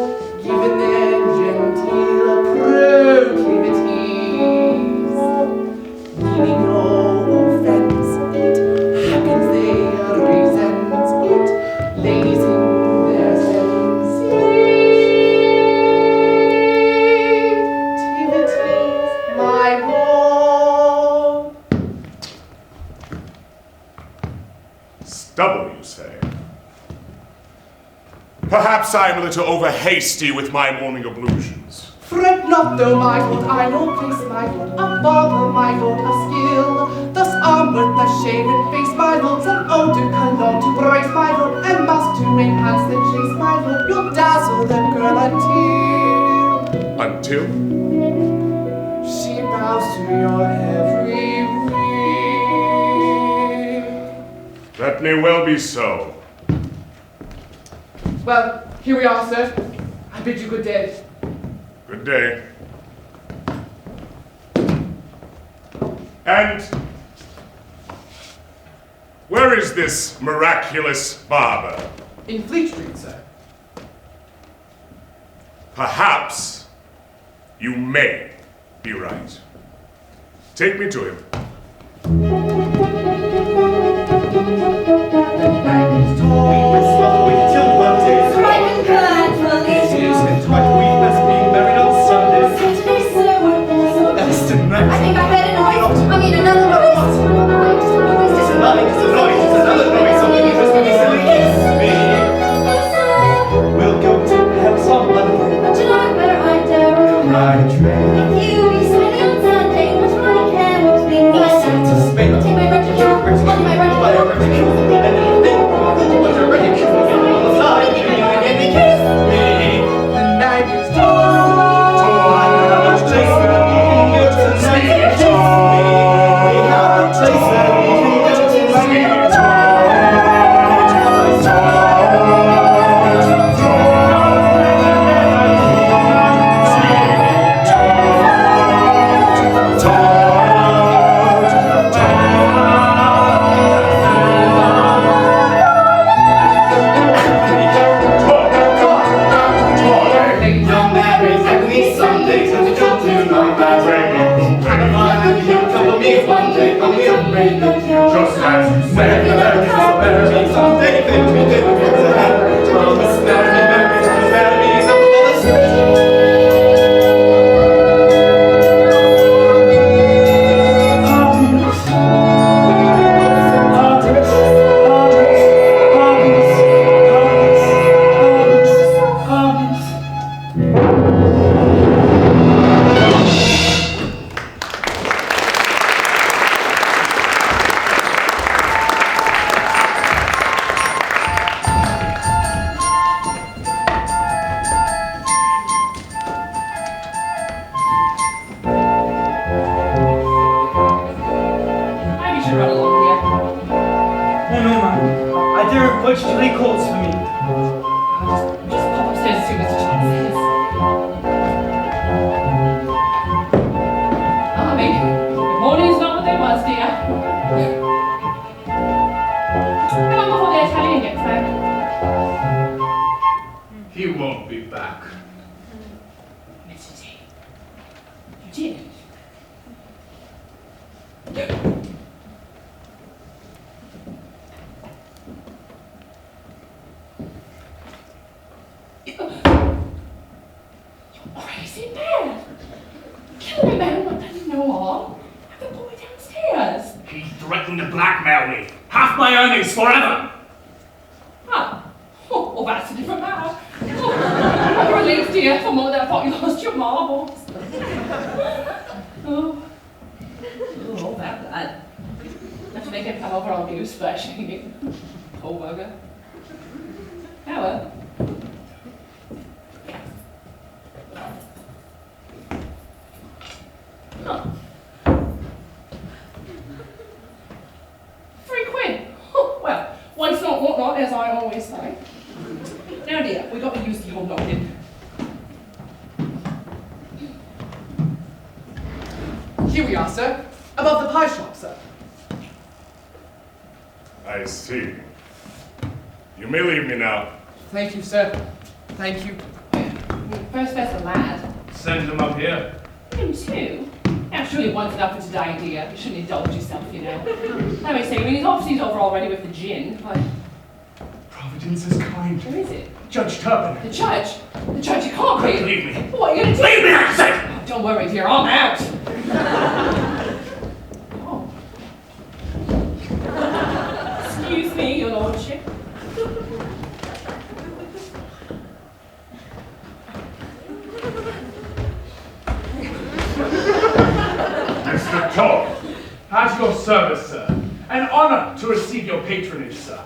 given their genteel proclivities. Meaning no offense, it happens they resent it. Ladies in their sensitivities, my lord. Stubble, you say? Perhaps I am a little over-hasty with my morning ablutions. Fret not, though, my lord, I know place, my lord, a bother, my lord, a skill. Thus armed with a shaven face, my lord, some eau de cologne to brace, my lord, and mastering pants that chase, my lord, you'll dazzle the girl Until? she bows to your every whim. That may well be so. Well, here we are, sir. I bid you good day. Good day. And where is this miraculous barber? In Fleet Street, sir. Perhaps you may be right. Take me to him. I think I heard a noise. I mean, another noise. It's a noise. We'll go to have some fun. But you know better, I dare. Ride a train. If you be smiling on Sunday, much more I can with being To Spain. Take my reticule, on my reticule. And then put your reticule on the side. You can kiss me. The night is should run along here. No, I dare watch till he calls for me. Just pop upstairs as soon as Mr. Todd says. Maybe. Good morning's not what they was, dear. How long before the Italian gets back? He won't be back. Mr. T. You did. Crazy man! Killing a man who doesn't know all. Have the boy downstairs. He threatened to blackmail me. Half my earnings forever. Ah. Oh, well, that's a different matter. Oh, relief, dear, from all that thought you lost your marbles. Oh, that blood. Have to make him come over on news flash, ain't it? Poor bugger. Oh, well. Huh. £3. Oh, well, once not, what not, as I always say. Now, dear, we got to use the whole noggin. Here we are, sir. Above the pie shop, sir. I see. You may leave me now. Thank you, sir. Thank you. First, there's the lad. Send him up here. Him too? Now, surely one's enough for today, dear. You shouldn't indulge yourself, you know. Let me see, I mean, he's obviously over already with the gin, but... Providence is kind. Who is it? Judge Turpin. The judge? The judge, you can't be. Leave me. What are you going to do? Leave me, I say! Oh, don't worry, dear, I'm out. Oh. Excuse me, your lordship. Mr. Todd, at your service, sir. An honor to receive your patronage, sir.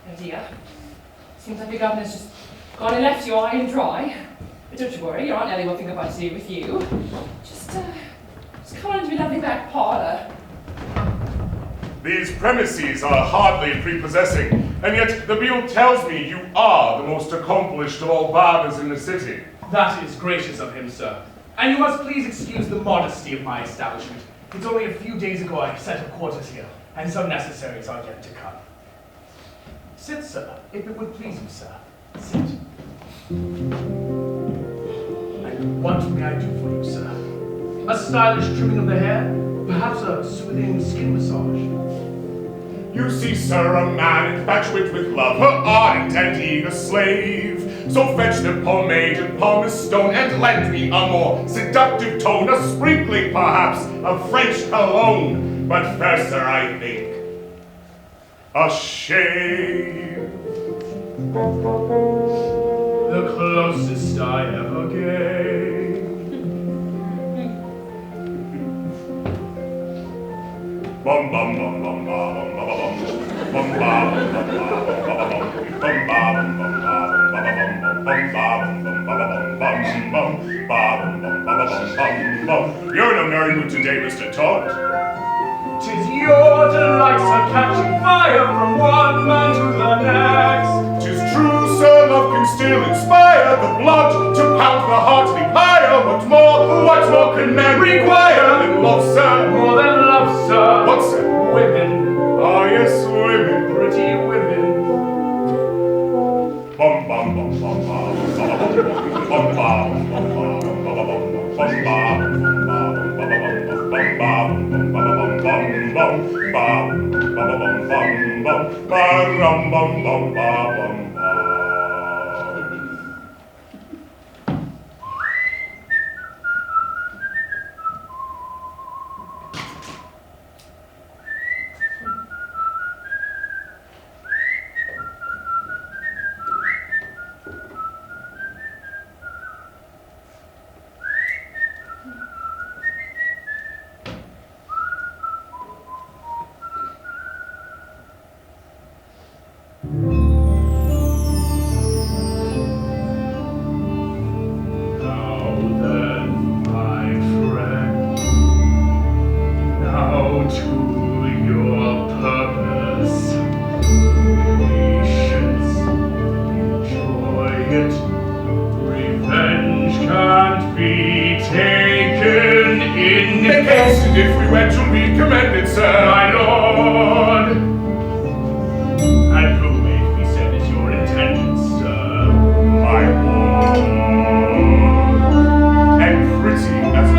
Oh dear. Seems like the governor's just gone and left you high and dry. But don't you worry, your Aunt Ellie will think about to do with you. Just come on into my lovely back parlour. These premises are hardly prepossessing, and yet the Beadle tells me you are the most accomplished of all barbers in the city. That is gracious of him, sir. And you must please excuse the modesty of my establishment. It's only a few days ago I set up quarters here, and some necessaries are yet to come. Sit, sir, if it would please you, sir. Sit. And what may I do for you, sir? A stylish trimming of the hair? Perhaps a soothing skin massage? You see, sir, a man infatuate with love, her ardent and eager slave. So fetch the pomade and pumice stone, and lend me a more seductive tone, a sprinkling, perhaps, of French cologne. But first, sir, I think, a shave. The closest I ever gave. Bum bum bum bum bum bum bum bum bum bum. You're in a merry mood today, Mr. Todd. 'Tis your delights are catching fire from one man to the next. 'Tis true, sir, love can still inspire the blood to pound the heart leap higher. What more can man require than love, sir? More than love, sir. What, sir? Women. Ah, yes, women. Pretty women. Bum bum bum bum bum bum bum bum bum be commended, sir, my lord. And who may it be said is your intendant, sir, my ward? And pretty as a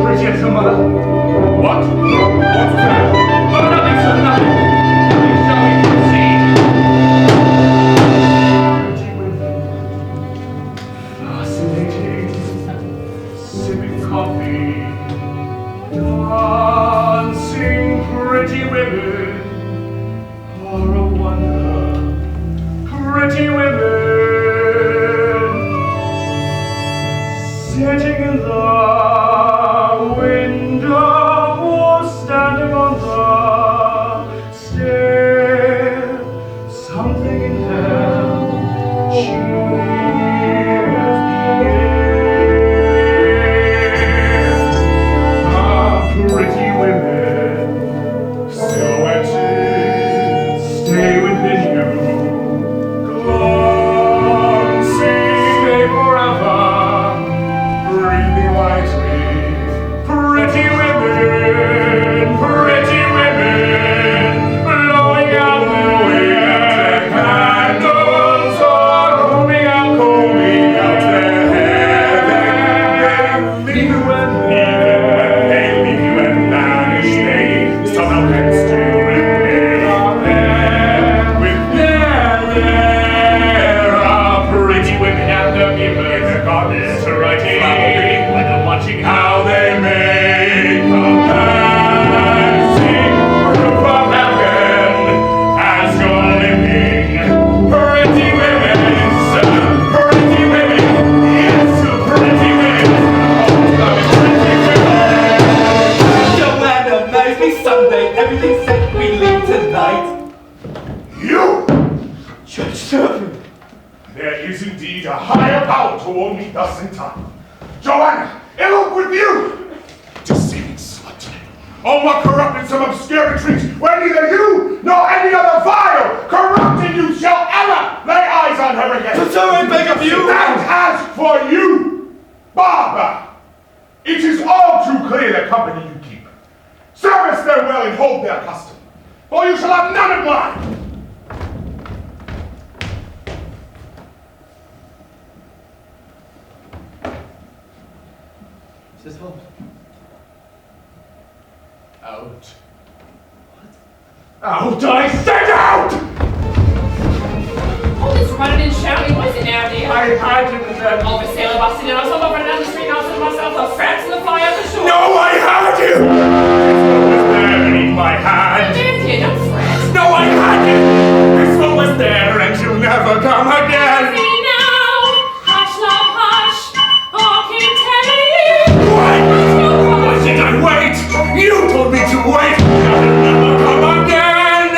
pretty as a mother. What? What's that? Oh, nothing, sir, nothing. Dancing pretty women are a wonder. Pretty women sitting in the window or standing on the stair. Something in them cheers the air. Pretty women, silhouetted, stay within you. Glancing, stay forever, breathing lightly. Pretty women, blowing out their candles or combing out their hair. Leave you and they leave you and vanish. They somehow can still remain with there are pretty women and the givers, the goddess writing, when they're watching how they make a dancing proof of heaven as you're living. Pretty women, sir, pretty women, yes, pretty women, Johanna knows me someday. Everything's set, we leave tonight. You! Judge Turpin. There is indeed a higher power toward me thus in time. Johanna, elope with you! Deceiving slut. Oh, what corrupted some obscure retreats where neither you nor any other vile, corrupted youth shall ever lay eyes on her again. Sir, I beg of you. And as for you, Barber, it is all too clear the company you keep. Service their well and hold their custom, for you shall have none of mine. Says Houpt. Out. What? Out, I said out! All this running and shouting, what is it now, dear? I had him then. Oh, the sailor busted in. I saw him running down the street and I said to myself, the fats and the fly out the shore. No, I had him! This one was there beneath my hand. Dear, don't fret. No, I had him! This one was there and she'll never come again. See now, hush, love, hush. I keep telling you. Why? Why did I wait? You told me to wait. I'll never come again.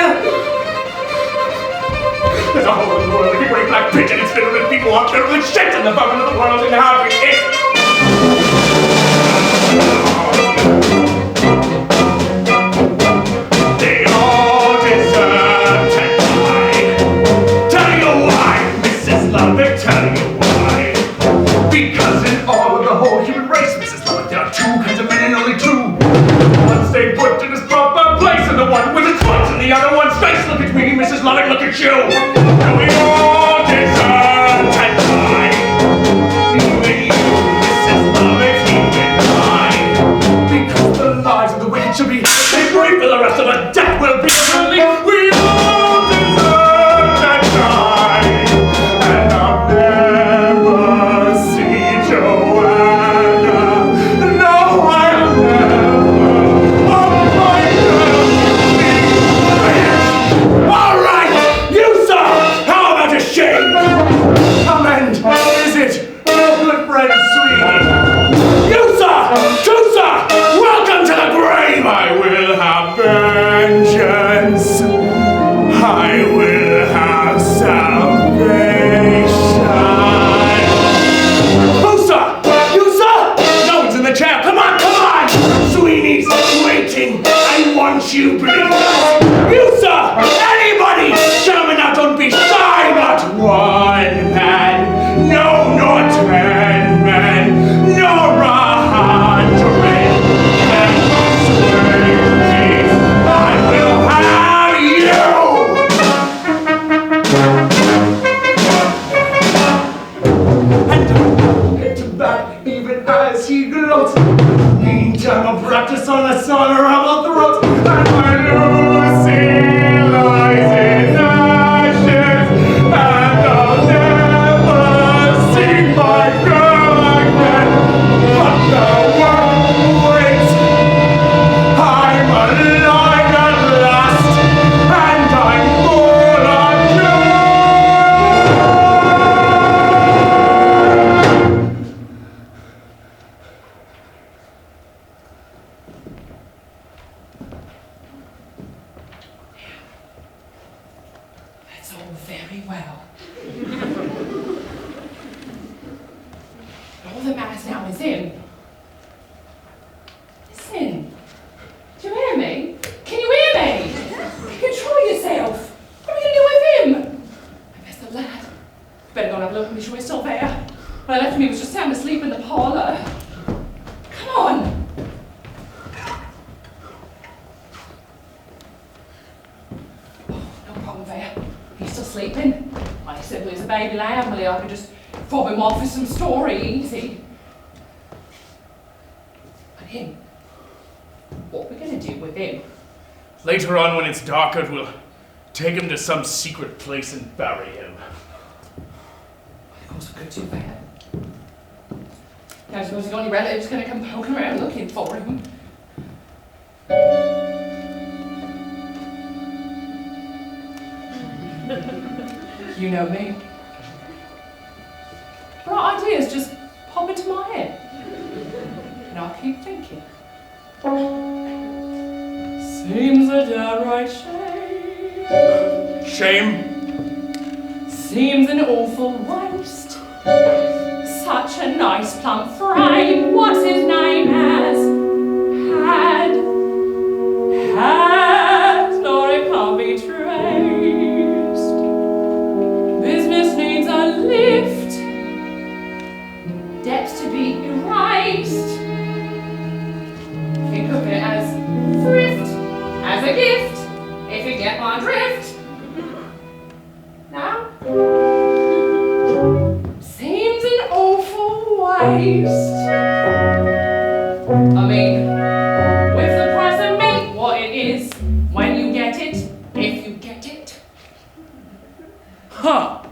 There's a hole in the world, like a great black pit, and it's filled with people out there with shit in the bottom of the world and how it is. They all deserve to die. Tell you why, Mrs. Lovett, tell you why. Because in all of the whole human race, Mrs. Lovett, there are two kinds of men and only two. One stay put in his proper place, and the one with his spots in the other one's face. Look at me, Mrs. Lovett, look at you. And we all deserve to die. Even you, Mrs. Lovett, even I. Because the lives of the wicked should be free for the rest of the death will be a relief. We all deserve to die. And I'll never see Johanna. No, I'll never. Oh, my God. All right, you, sir. How about a shave? Come and visit your good friend Sweeney. You, sir. Two, sir. Welcome to the grave. I will have vengeance. I will have salvation. Oh, sir! You, sir! No one's in the chair. Come on, come on! Sweeney's waiting. I want you, please. You, sir! Anybody! Gentlemen, now don't be shy. Not one man. No, not 10 men. Nor 100. very well. All that matters now is him. Listen. Do you hear me? Can you hear me? Control yourself. What are we going to do with him? I guess the lad. Better go and have a look and be sure he's still there. When I left him, he was just sound asleep in the parlour. Come on. Oh, no problem there. He's still sleeping. I simply as a baby lamb, really, I could just fob him off with some story, easy. But him, what are we going to do with him? Later on, when it's darker, we'll take him to some secret place and bury him. Of course, we could do that. I suppose the only relative's going to come poking around looking for him. You know me. Bright ideas just pop into my head. And I'll keep thinking. Seems a downright shame. Shame? Seems an awful waste. Such a nice plump frame. What's his name has nor it can't be traced. Business needs a lift, debts to be erased. Think of it as thrift, as a gift, if you get my drift. Now? Seems an awful waste. I mean, with the price of meat, what it is, when you get it, if you get it. Huh.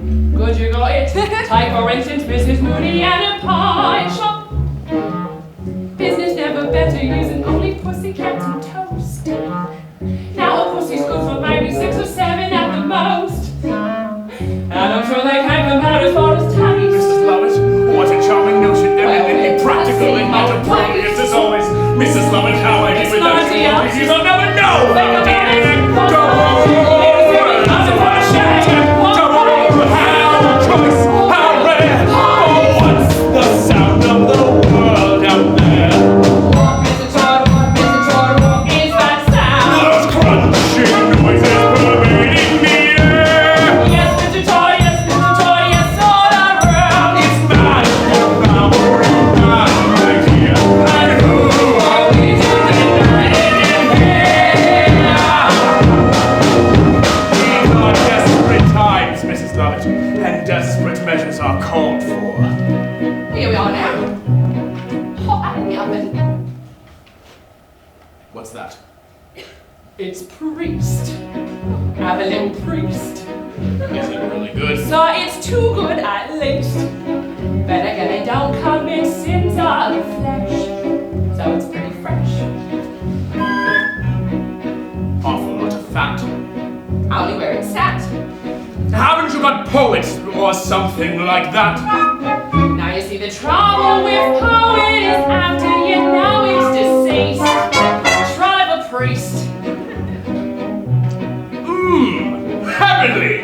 Good you got it. Take for instance Mrs. Mooney and a pie shop. Business never better using only pussycats and toast. Now a pussy's good for maybe 6 or 7 at the most. And I'm sure they can't compare as far as taste. Mrs. Lovett, what a charming notion, eminently practical and not appropriate as always. Mrs. Lovett, how I do without you ladies, I'll never know how dear. How choice, how rare. Oh, what's the sound of the world out there? What, Mr. Todd, what is that sound? Those crunching noises pervading the air. Yes, Mr. Todd, yes, all around. It's mad, devouring mad, my dear. And who are we to deny it here? These are desperate times, Mrs. Lovett, and desperate measures are called for. Here we are now. Hot out of the oven. What's that? It's priest. Have a little priest. Is it really good? So it's too good at least. But again, they don't come in sins of the flesh. So it's pretty fresh. Awful lot of fat. Only where it's sat. Haven't you got poet or something like that? Now you see the trouble with poet is after you know it's deceased. Try a priest. Heavenly!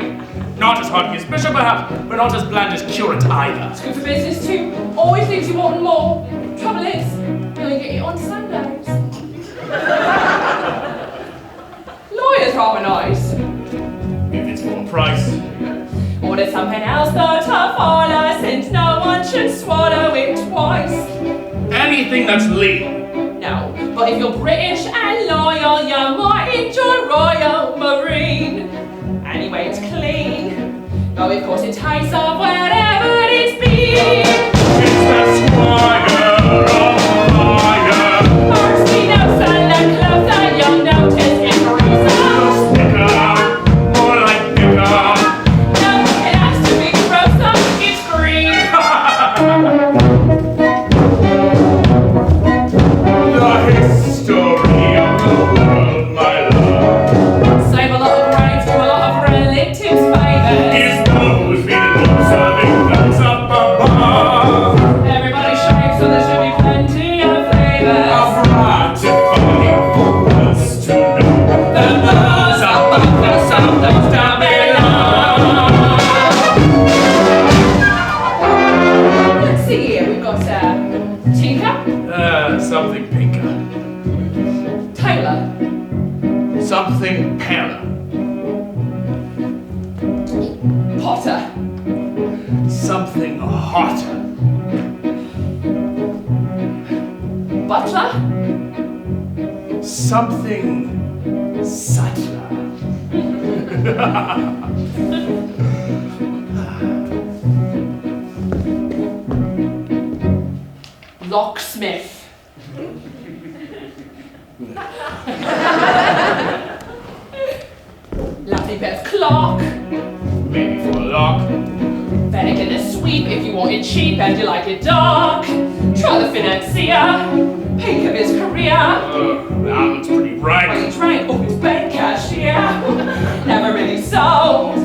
Not as hearty as bishop perhaps, but not as bland as curate either. It's good for business too. Always leaves you wanting more. Trouble is, you only get it on Sundays. Lawyers rather nice. If it's full price. Order something else though to follow, since no one should swallow it twice. Anything that's legal. No, but if you're British and loyal, you might enjoy Royal Marine. Anyway, it's clean. Though of course it tastes of whatever it's been. It's the squire of fire. Mercy, no sun and closer, you'll notice it's reason. Sticker, more like picker. No, it has to be grosser, it's green. The history of the world, my love. Save a lot of graves to a lot of relatives' favours. Is those we observing those up above. paler. Something paler. Hotter. Something hotter. Butler? Something subtler. Locksmith. Lovely bit of clock. Maybe for a lock. Vinegar and sweep if you want it cheap and you like it dark. Try the financier. Peak of his career. That looks pretty bright. When he drank up his bank cashier. Never really sold.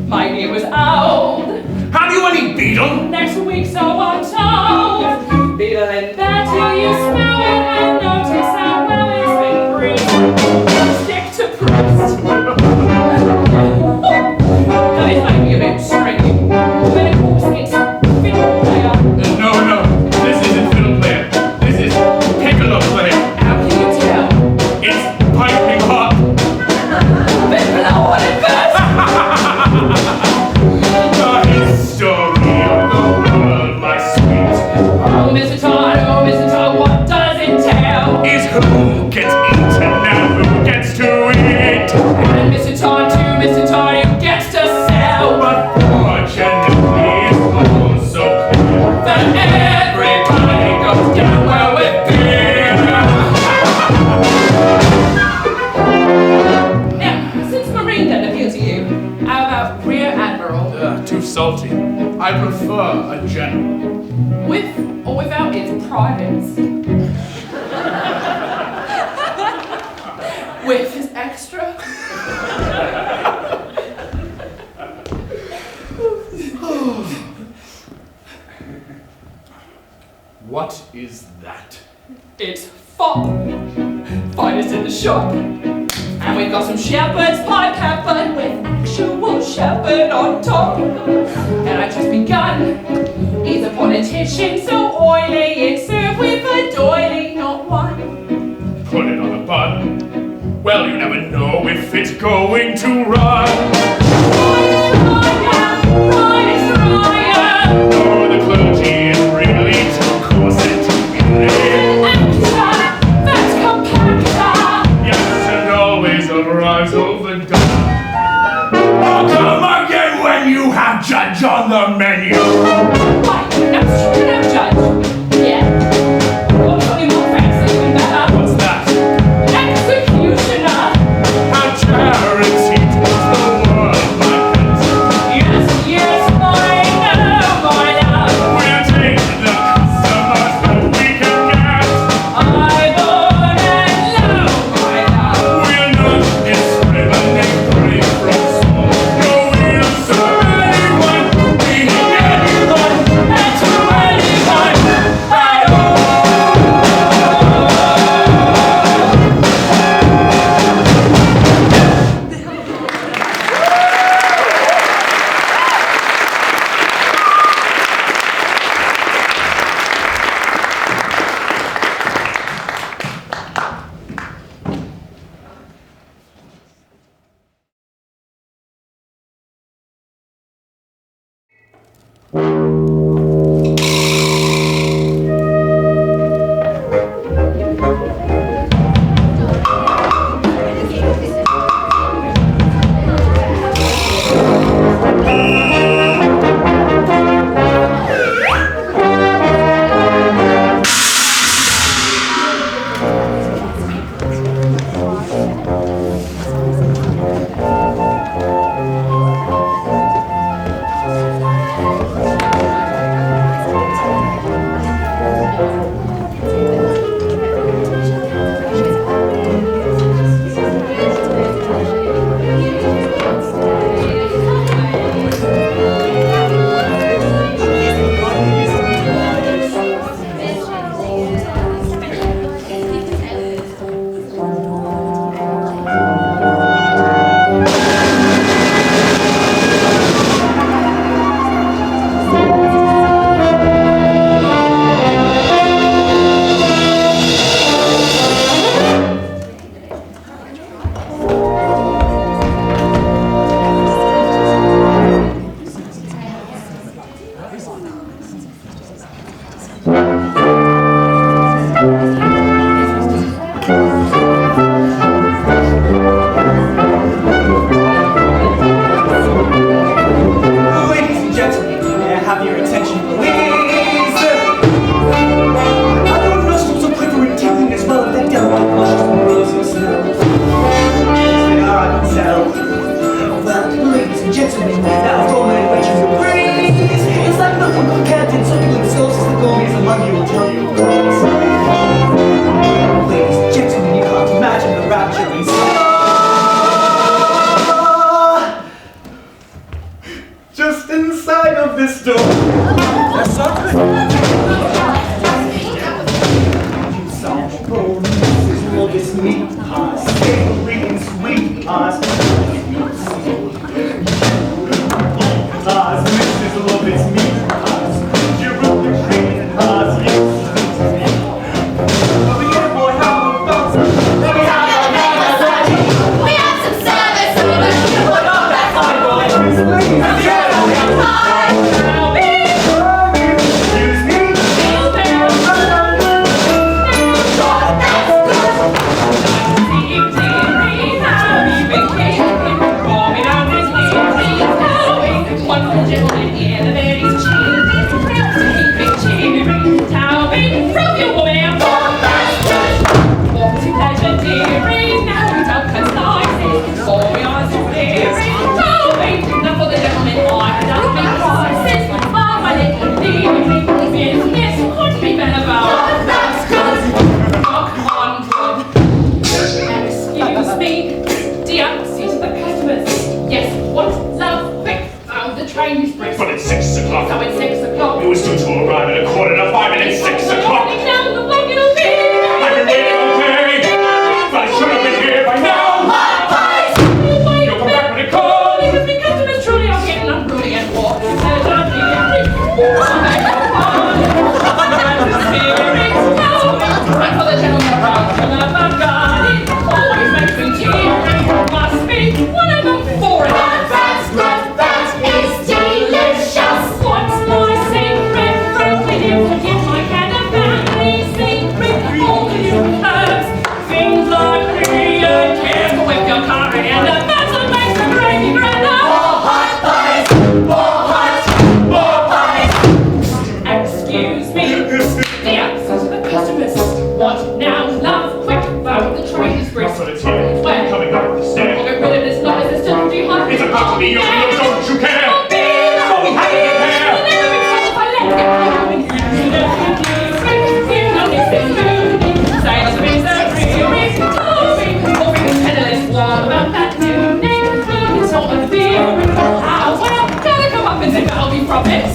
Maybe it was old. Have you any Beadle? Next week, so I'm told. Beadle in there till you smell it and notice how well it's been brewed. Stick to priest. That is maybe a bit stringy. But of course it's fiddle player. No, this isn't fiddle player. This is piccolo player. How can you tell? It's piping hot. Bit below on it first. The history of the world, my sweet. Oh, Mr. Todd, what does it tell? Is who gets eaten and who gets to eat. And Mr. Todd, who gets to sell. But fortunately, it's all so clear That everybody goes down well with beer. Now, since Marine doesn't appeal to you, how about Rear Admiral? Too salty. I prefer a general. With or without its privates? With his extra? What is that? It's fop. Finest in the shop. And we've got some shepherd's pie peppered with actual shepherd on top. And I've just begun. He's a politician so oily, it's served with a doily, not one. Put it on a bun. Well, you never know if it's going to run. No, the clergy is really too corset. That's compactor. Yes, and always arrives overdone. Oh, come again when you have Judge on the menu. Why, that's true enough, Judge. Yeah. Well, something more fancy, even better. What's that? Executioner. How charity towards the world, my pet. Yes, I know, my love. We'll take the customers that we can get. I want and love, my love. We'll not discriminate great from small. No, we'll serve anyone we get. pies, savory and sweet pies. Pies, Mrs. Lovett's meat pies. You wrote the cream and pies, Over here, boy, how about let me have your name, We have some service over here. What up, that fine boy? Please, excuse me. But it's 6 o'clock. So it's 6 o'clock. It was due to arrive at 5:15 and it's 6 o'clock. I've been waiting all day. But I should have been here by now. You'll come back when it comes. Because the customers truly are getting unruly and walk. And for the gentleman around from the back garden, always makes me cheery. Must be one of them four. That is delicious. What's my secret? Broken you forget my kind of family secret. All the new herbs, things like me and careful with your curry, and that's what makes the gravy better. More hot pies. Excuse me. The answer to the customers. What now? Love, quick, vote the train is brisk. But it's here. Where? Coming up the stairs. We'll get rid of this noise that's still behind. It's about to be your meal, don't you care? Oh, how do you care?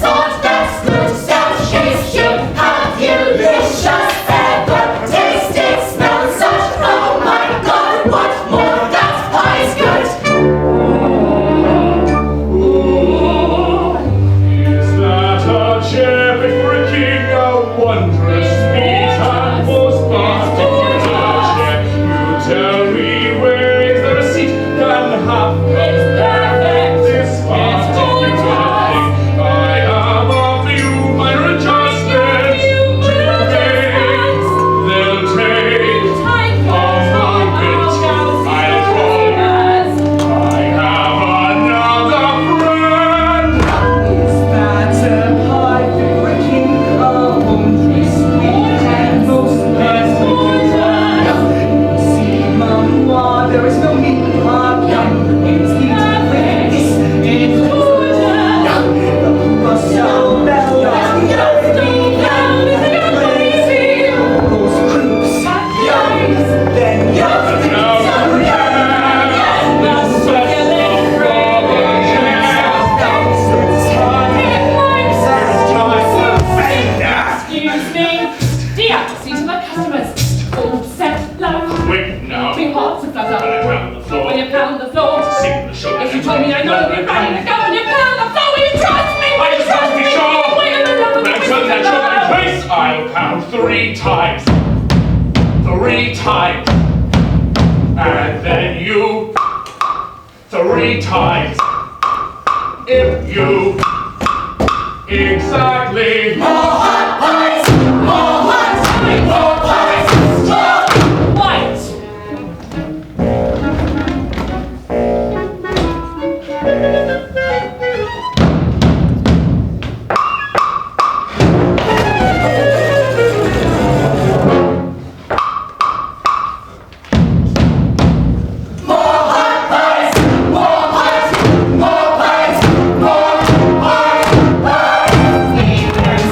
Sauce that's good stuff. She should have you delicious. Ever tasted, smelled such. Oh my God, what more? That pie's good. Is that a chair fit for a king? A wondrous meat and most basket chair. You tell me where is there a seat? Can have It's perfect. this basket you thing. I am after you, minor adjustments to make. They'll take a moment. I'll call you. I have another friend. Is that a pie for a king? A wondrous sweet and most pleasant delight. See, Mama, there is no meat pie. Yum, it's meat with this. It's yum, the Russell Bell. Yum, those groups. Yum, then yum. Excuse me. Dear, see to the customers. All set, love. Wait now. Big hearts of When I flutter. pound the floor. When you pound the floor. Sing the show. If you told me I know you're ready to go and you pound the floor, will you trust me? I just want to be sure. Wait a minute. When I turn that show in place, I'll pound 3 times. 3 times. And then you 3 times. If you exactly More hot pies. More hot pies. More pies. White. More hot pies. More pies. More pies. More hot pies.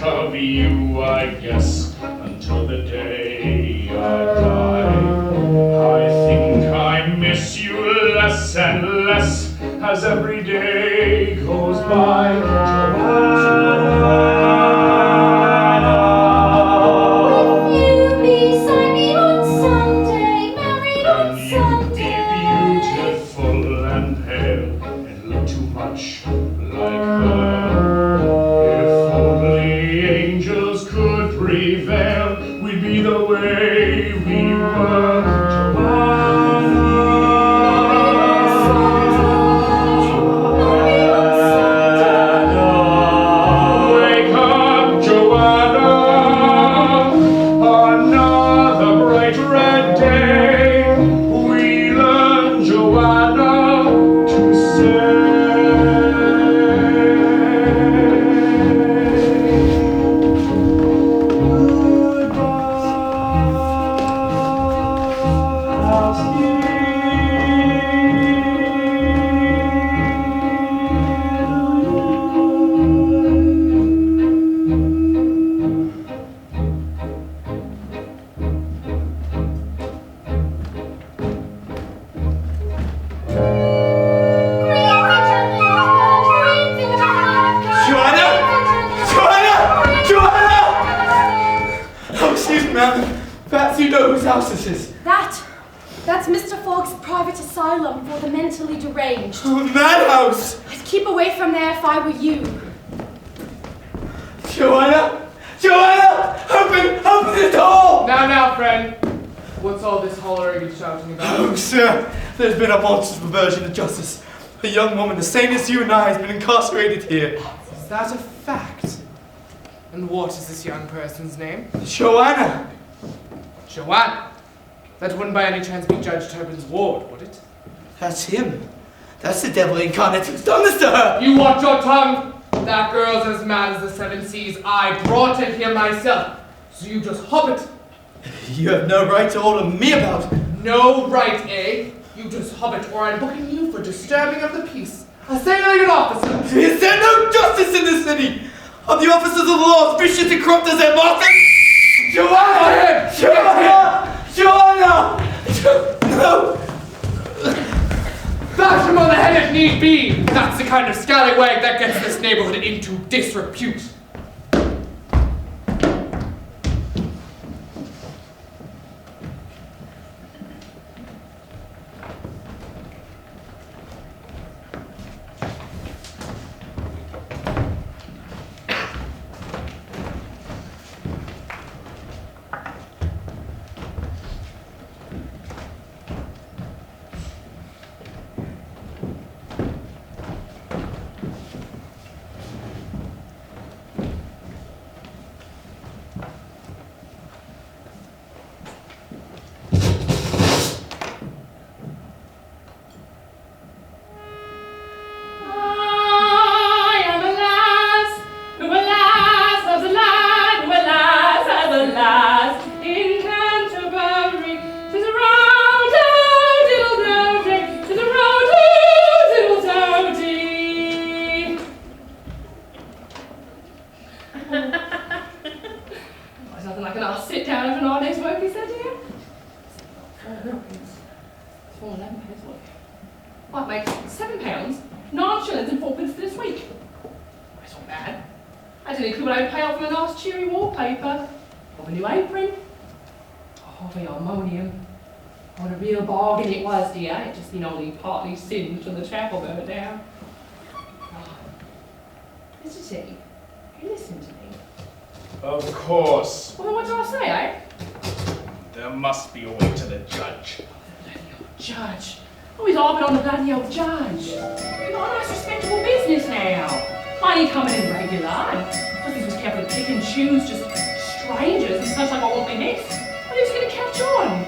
of you, I guess, until the day I die. I think I miss you less and less as every day goes by. Will you beside me on Sunday, married on Sunday? Beautiful and pale and look too much like her. If only angels could prevail, we'd be the way we were. Wake up, Johanna, another bright red day. We learn, Johanna, to say. That's Mr. Fogg's private asylum for the mentally deranged. Oh, madhouse! I'd keep away from there if I were you. Johanna! Johanna! Open the door! Now, friend. What's all this hollering and shouting about? Oh, sir, there's been a monstrous perversion of justice. A young woman, the same as you and I, has been incarcerated here. Is that a fact? And what is this young person's name? Johanna! Johanna? That wouldn't by any chance be Judge Turpin's ward, would it? That's him. That's the devil incarnate who's done this to her! You watch your tongue! That girl's as mad as the seven seas. I brought it here myself. So you just hop it. You have no right to order me about. No right, eh? You just hop it, or I'm booking you for disturbing of the peace. I say like an officer. Is there no justice in this city? Are the officers of the law as vicious and corrupt as their masters? Johanna! Johanna! Johanna! No! Bash him on the head if need be. That's the kind of scallywag that gets this neighborhood into disrepute. Partly singed and the chapel burnt down. Oh. Mr. T, you listen to me. Of course. Well, then what do I say, eh? There must be a way to the judge. The bloody old judge. Oh, he's harping on the bloody old judge. You've got a nice respectable business now. Money coming in regular. And this was carefully pick and choose just strangers and such like I won't be missed. But who's going to catch on?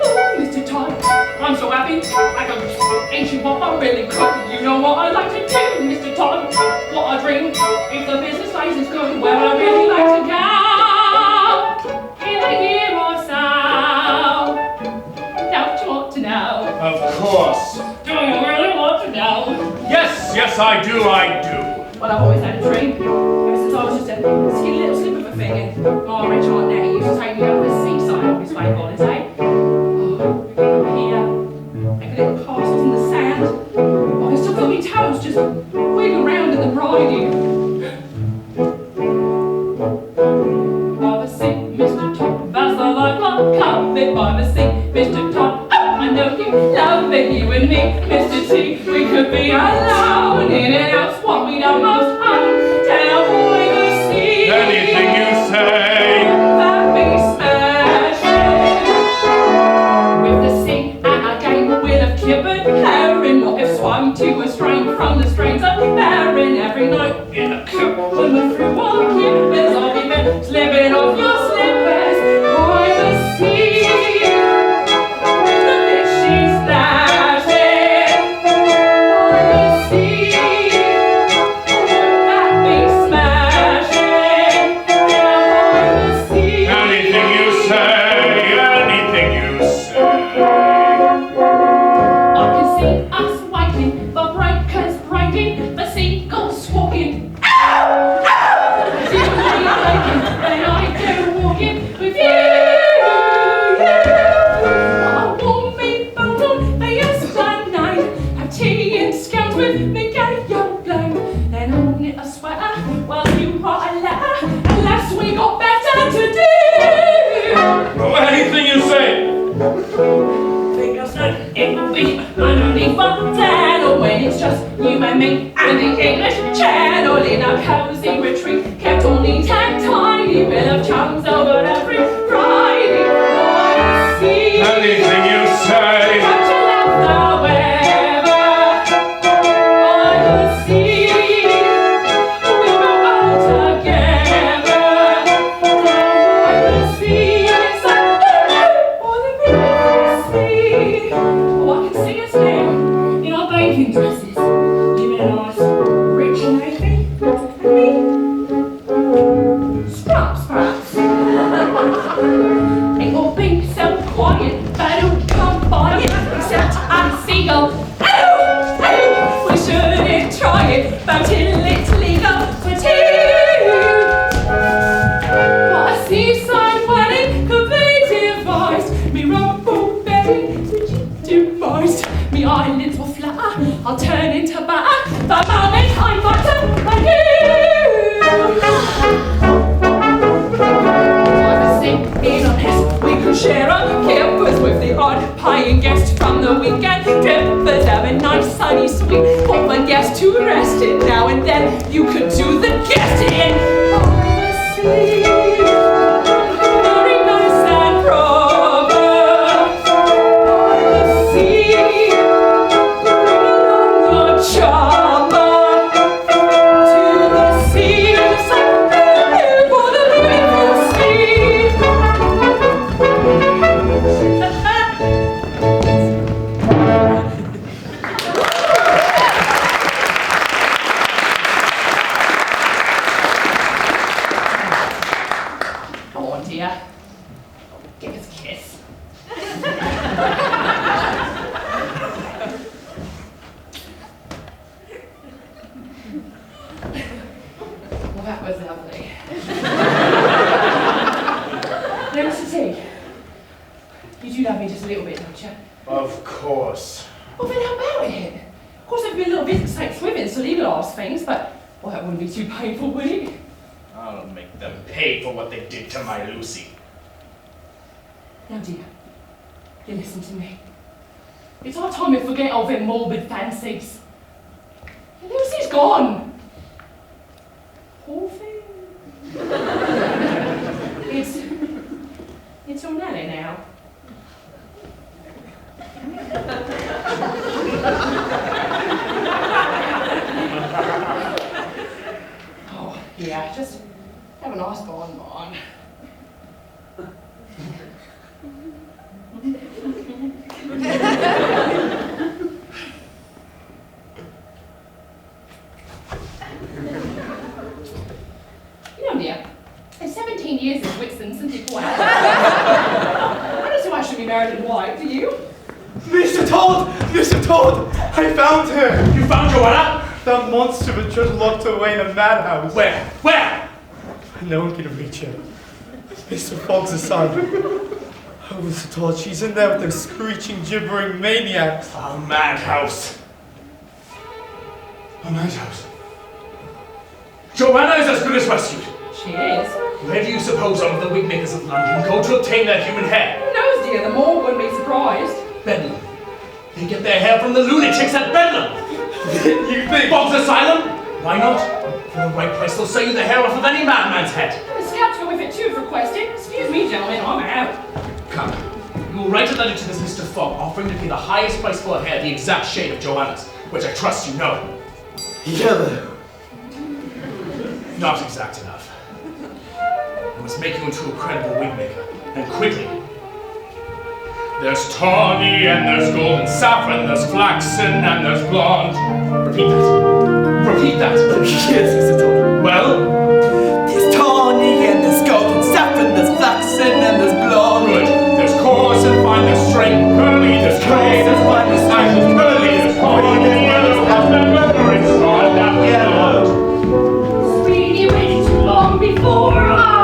Oh, Mr. Todd, I'm so happy. I can ain't what I really could. You know what I like to do, Mr. Todd. What a dream. If the business lies is good, where I really like to go. In a year or so. Don't you want to know? Of course. Do you really want to know? Yes, I do. Well, I've always had a dream. Ever since since I was just a skinny little slip of a thing, and my rich Aunt Nettie used to take me over the seaside on his way holiday. Oh, we go here, make little castles in the sand. I can still feel my toes just wiggle around in the briding. By the sea, Mr. Todd, that's the life of comfort. By the sea, Mr. Todd, I know you love it, you and me, Mr. T. We could be alone in an house, what we know most own, down by the sea. Anything you say. That be smashing. With the sea at our game, we'll have kibbered herring, not have swum to a strain from the strains of Baron. Every night in a coop, when we're through one kibbers, I'll be there slipping off your slippers by the sea. It's just you and me and the English Channel in our cozy retreat, kept all neat and tidy, we'll have chums over every Friday. I see Anything you say. Such a laugh, however, I will see we go out together. I will see all the beautiful sea. Oh, I can see us now in our bathing dresses. I'll turn into butter the moment I'm butter on you. I was thinking on this, we could share our campers with the odd paying guest from the weekend. Drippers have a nice sunny suite for the guest to rest in now and then. You could do the guest in by the sea. Very nice and proper by the sea. Charmer to the sea, for the beautiful sea. Come on, dear. Give us a kiss. That was lovely. Now, Mr. T, you do love me just a little bit, don't you? Of course. Well, then how about it? Of course, there'd be a little bit of St. Swithins to legalise things, but, well, that wouldn't be too painful, would it? I'll make them pay for what they did to my Lucy. Now, dear, you listen to me. It's our time to forget all them morbid fancies. Lucy's gone. Poor thing. It's your nanny now. Oh, yeah, just have a nice bonbon. You know, dear, in 17 years of Whitson since you bought out. I don't see why I should be married in white, do you? Mr. Todd! Mr. Todd! I found her! You found Johanna? That monster was just locked away in a madhouse. Where? Where? No one can reach her. Mr. Fogg's aside. Oh, Mr. Todd, she's in there with those screeching, gibbering maniacs. A madhouse. A madhouse. Johanna is as good as rescued. She is. Where do you suppose some of the wigmakers of London go to obtain their human hair? Who knows, dear? The mole wouldn't be surprised. Bedlam. They get their hair from the lunatics at Bedlam. You think Bob's Asylum? Why not? For the right price, they'll sell you the hair off of any madman's head. The scouts go with it too, if requested. Excuse me, gentlemen, I'm out. Come. You will write a letter to this Mr. Fogg offering to pay the highest price for a hair the exact shade of Johanna's, which I trust you know. Yellow. Not exact enough. I must make you into a credible wigmaker, and quickly. There's tawny, and there's golden saffron, there's flaxen, and there's blonde. Repeat that. Repeat that. Yes, Mr. Todd. Well? There's tawny, and there's golden saffron, there's flaxen, and there's blonde. Good. There's coarse and fine, there's straight, curly, there's gray, there's fine, there's fine, there's curly, there's tawny, there's yellow, and remember it's not that yellow. Sweeney waited too long before, I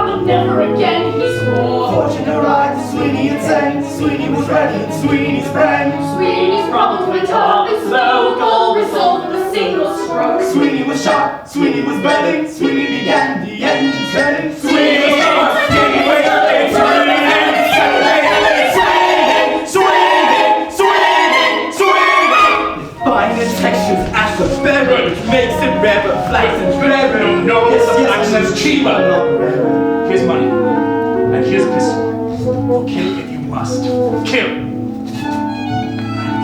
will never again, he swore. Fortune arrived, Sweeney had sent, Sweeney was ready, and Sweeney's friend. Sweeney's problems went up in slow, goal resolved with a single stroke. Sweeney was shot, Sweeney was betting, Sweeney began the engine setting. Sweeney was shot, Sweeney was betting, Sweeney fine and textures as the berry, makes it rare but flax and berry. No, flaxen's cheaper. Here's money, and here's a pistol. Kill if you must. Kill!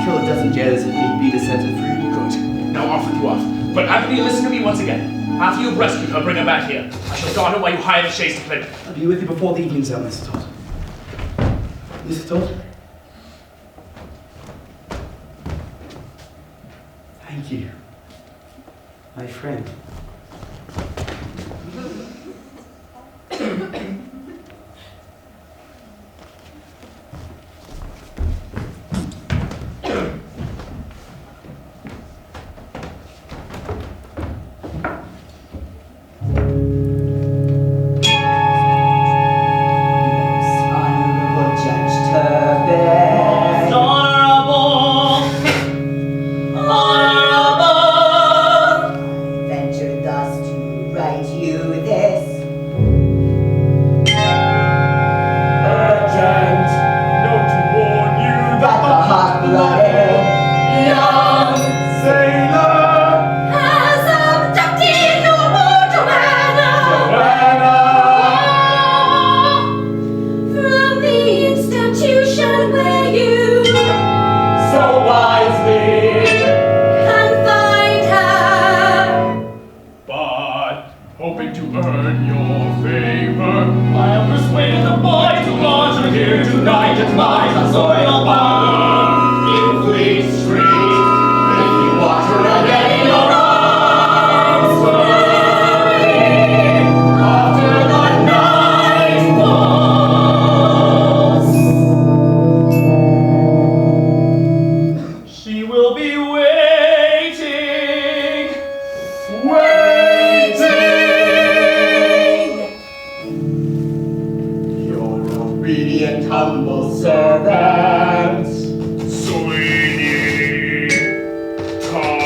Kill a dozen jailers if need be to set her free. Good. Now off with you off. But Anthony, listen to me once again. After you've rescued her, bring her back here. I shall guard her while you hire the chaise to Plymouth. I'll be with you before the evening's out, Mr. Todd. Mr. Todd? Thank you, my friend. Honorable Judge Turpin. Venture thus to write you this. Urgent note to warn you That the hot-blooded young sailor has abducted your poor Johanna from the institution where you so wisely confined her. But, hoping to earn your favor, I am persuaded the boy to launch her here tonight at my sensorial parlor in Fleet Street. If you watch her again in your arms, darling, after the night falls, she will be waiting. Your obedient, humble servant, Sweeney Todd.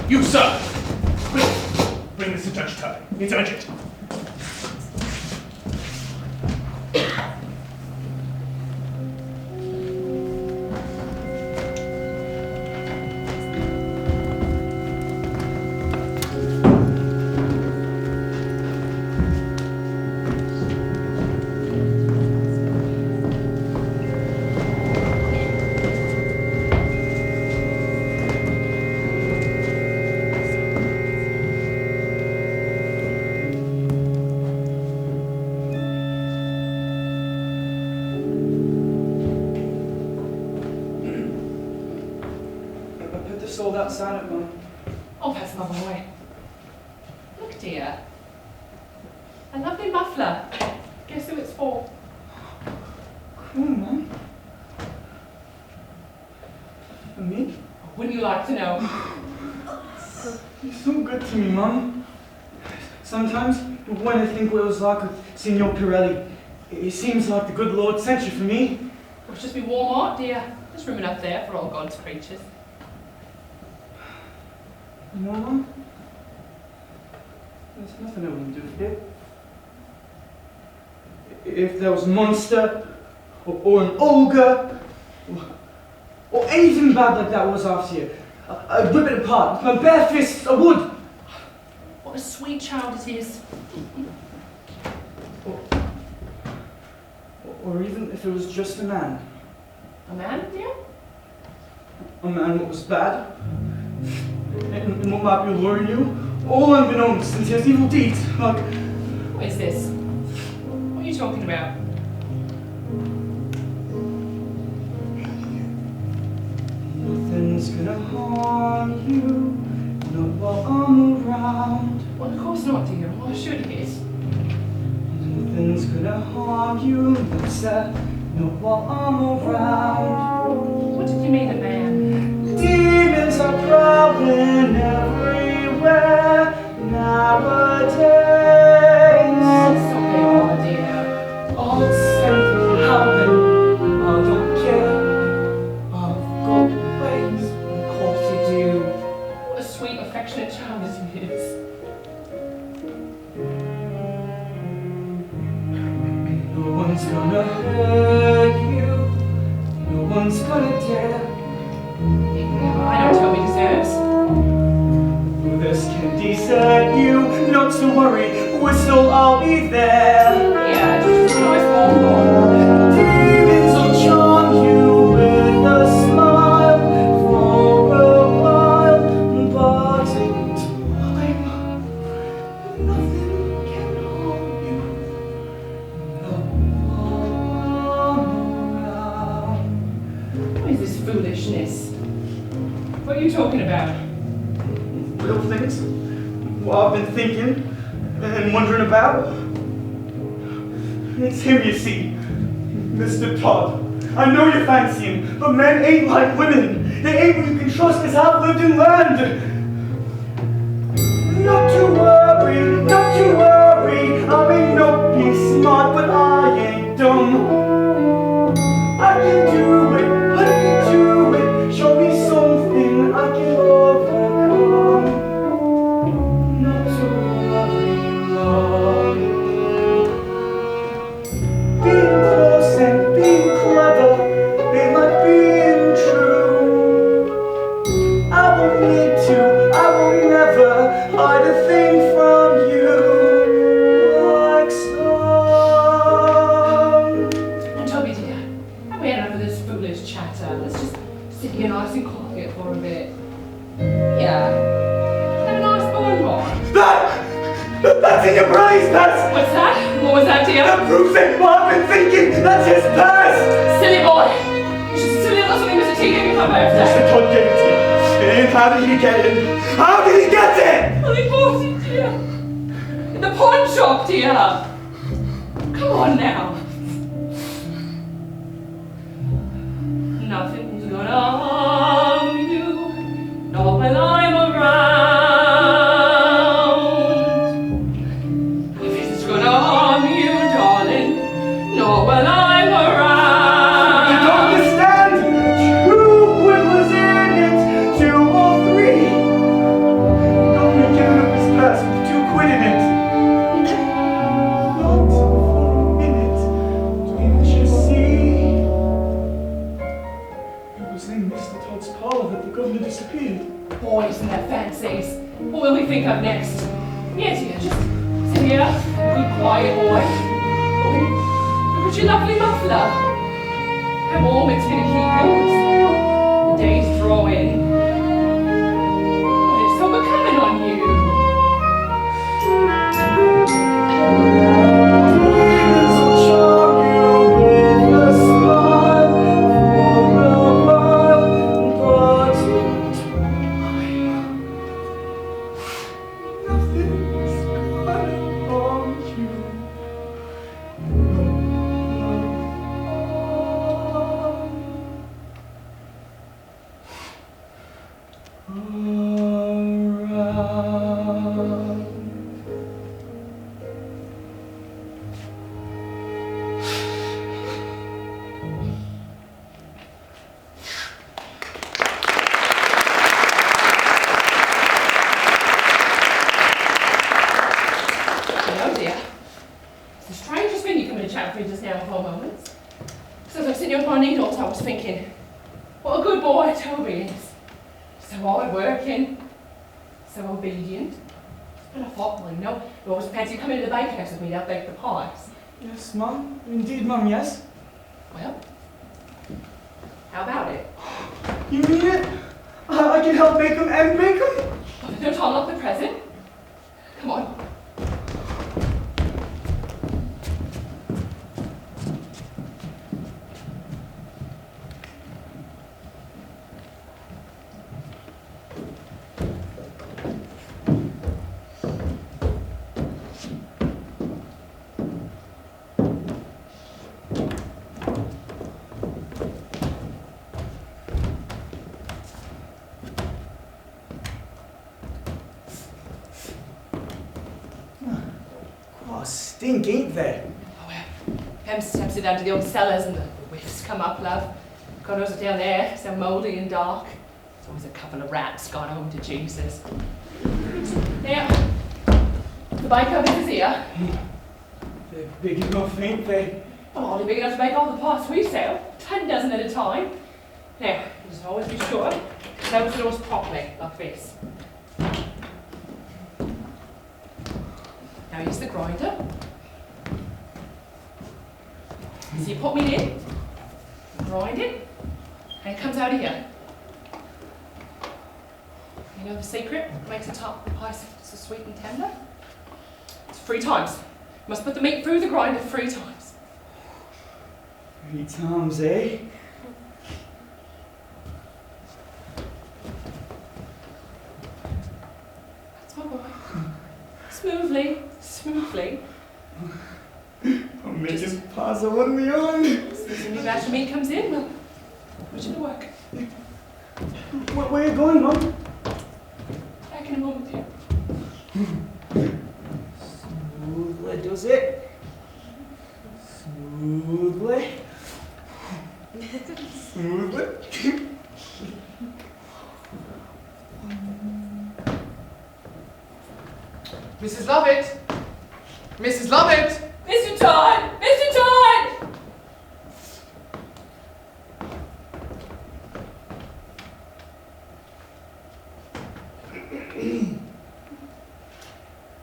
You, sir! Quick! Bring this to Judge Turpin. It's urgent. Sold outside of mine. Oh, that's another way. Look, dear. A lovely muffler. Guess who it's for? Cool, man. You're so good to me, Mum. Sometimes, when I think what it was like with Signor Pirelli, it seems like the good Lord sent you for me. It's just be warm heart, dear. There's room enough there for all God's creatures. You know, Mum? There's nothing I wouldn't do for you. If there was a monster, or an ogre, or anything bad like that was after you, I'd rip it apart with my bare fists, I would. What a sweet child it is. Or even if it was just a man. A man, dear? A man what was bad, and what might be alluring you, all unbeknownst since his evil deeds, like... What is this? What are you talking about? Nothing's gonna harm you, not while I'm around. Well, of course not, dear. Why should it? Nothing's gonna harm you, Lucia, not while I'm around. What did you mean, a man? Demons are prowling everywhere nowadays. So they are, dear. All sent howling, I don't care. I've got ways, of course you do. What a sweet, affectionate child as he is. No one's gonna hurt you, no one's gonna dare. I don't tell me deserves. This can desert you, not to worry, whistle, I'll be there. Yeah, just a nice bonbon. Demons will charm you with a smile for a while, but in time, nothing can harm you. No harm around. What is this foolishness? What are you talking about? Little things, what I've been thinking and wondering about. It's him, you see, Mr. Todd. I know you fancy him, but men ain't like women. They ain't what you can trust as I've lived and learned. Not to worry, not to worry. I may not be smart, but I ain't dumb. I can do it, let me do it. Show me something I can overcome. Not to worry, love. Being close and being clever, they like being true. I won't need to, I will never hide a thing from you. Like some. And Toby, dear, have we had enough of this foolish chatter? Let's just sit here nice and quiet for a bit. Yeah. Have a nice bonbon. That's in your brains, that's... What's that? What was that, dear? That proves it, what I've been thinking, that's his purse! Silly boy! You should silly little something Mr. T gave me for my Mr. birthday. Todd gave it to you. And how did he get it? How did he get it? Well, he bought it, dear. In the pawn shop, dear. Come on now. Nothing's gonna harm you, not when I'm around. Nothing's gonna harm you, darling, not when I'm around. You don't understand? Two quid was in it, 2 or 3. Only giving up his purse with 2 quid in it. Not for a minute, didn't you see? It was in Mr. Todd's parlour that the governor disappeared. Boys and their fancies. What will we think of next? Yes, dear, just sit here, good quiet boy. Look at your lovely muffler. How warm it's going to keep yours. The days draw in. Oh, it's so becoming on you. Demons will charm you with a smile for a while, but in time, nothing's gonna harm you. No harm. so obedient. But I thought, well, you know, you always fancy coming to the bakehouse with me to bake the pies. Yes, Mum. Indeed, Mum, yes. Well, how about it? You mean it? I can help make them and bake them? Well, don't unlock the present. Come on. Stink, ain't there? Oh, well, Pem steps it down to the old cellars and the whiffs come up, love. God knows it's down there, so mouldy and dark. There's always a couple of rats gone home to Jesus. Now, the bake oven is here. They're big enough, ain't they? Well, only big enough to make all the pies we sell, 10 dozen at a time. Now, you just always be sure to close the doors properly, like this. Now use the grinder. So you put meat in, grind it, and it comes out of here. You know the secret? What makes the top pie so sweet and tender? It's 3 times. You must put the meat through the grinder 3 times. 3 times, eh? That's my boy. Smoothly, smoothly. I'm making pies I want me on. As soon as the new batch of meat comes in, we'll put you to work. Where are you going, Mum? Back in a moment, dear. Smoothly does it. Smoothly. Smoothly. Mrs. Lovett! Mrs. Lovett! Mr. Todd! Mr. Todd!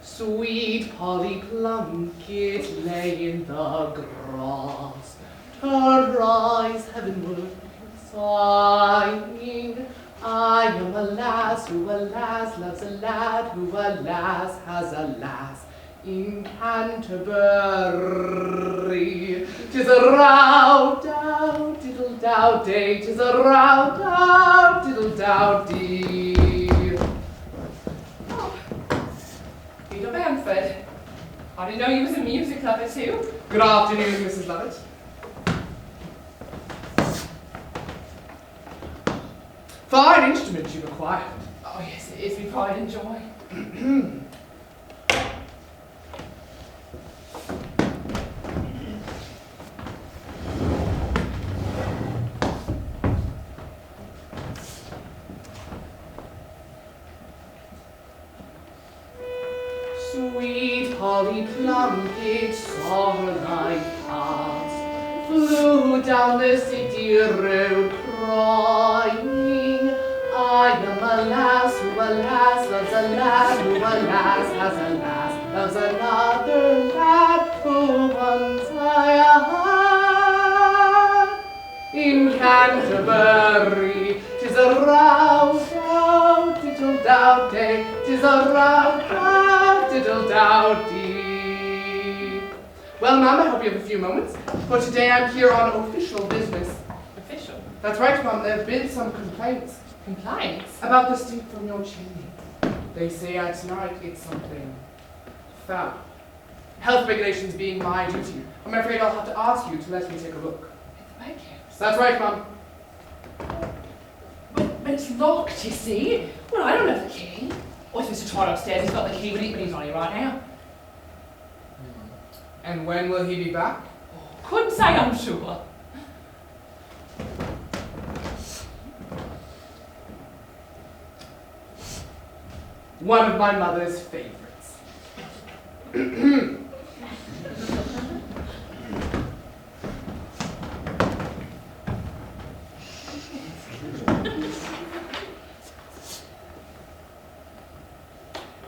Sweet Polly Plunkett lay in the grass, her eyes heavenward sighing. I am a lass who alas loves a lad who alas has a lass in Canterbury. 'Tis a row dow diddle dow day, 'tis a row dow diddle dow dee. Oh, Beadle Bamford. I didn't know you was a music lover too. Good afternoon, Mrs. Lovett. Fine instrument you've acquired. Oh yes, it is me pride and joy. Sweet Polly Plunkett saw her life pass, flew down the city road crying, I am a lass who alas loves a lad who alas has a lass, loves another lad who once I had. In Canterbury, 'tis a row dow diddle dow day, 'tis a row dow diddle dow dee. Well, Mum, I hope you have a few moments, for today I'm here on official business. Official? That's right, Mum, there have been some complaints. Complaints? About the stink from your chimney. They say at night it's something foul. Health regulations being my duty, I'm afraid I'll have to ask you to let me take a look. At the bakehouse? That's right, Mum. But it's locked, you see. Well, I don't have the key. Or if Mr. Todd upstairs, he's got the key, but he's not here right now. And when will he be back? Oh, couldn't say, I'm sure. One of my mother's favorites.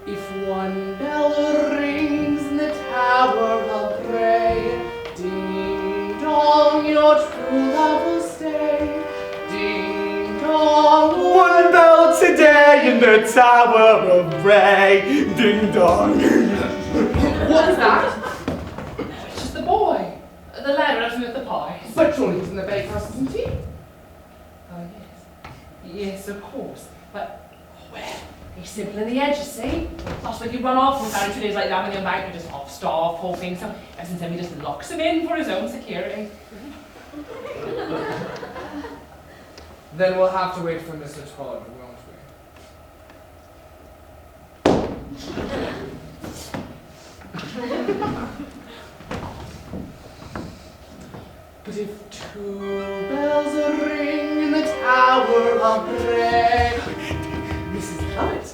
If one bell rings in the tower of Grey, ding dong, your true love will stay. Ding dong. One bell today in the Tower of Bray. Ding dong. What is that? It's just the boy. The lad who with the pies. But surely he's in the bakehouse, isn't he? Oh, yes. Yes, of course. But, well, he's simple in the edge, you see. Last week he run off from down 2 days like that when the bank just half-starved, poor thing. So, ever since then, he just locks him in for his own security. Then we'll have to wait for Mr. Todd, won't we? But if two bells ring in the Tower of Bray... Mrs. Lovett,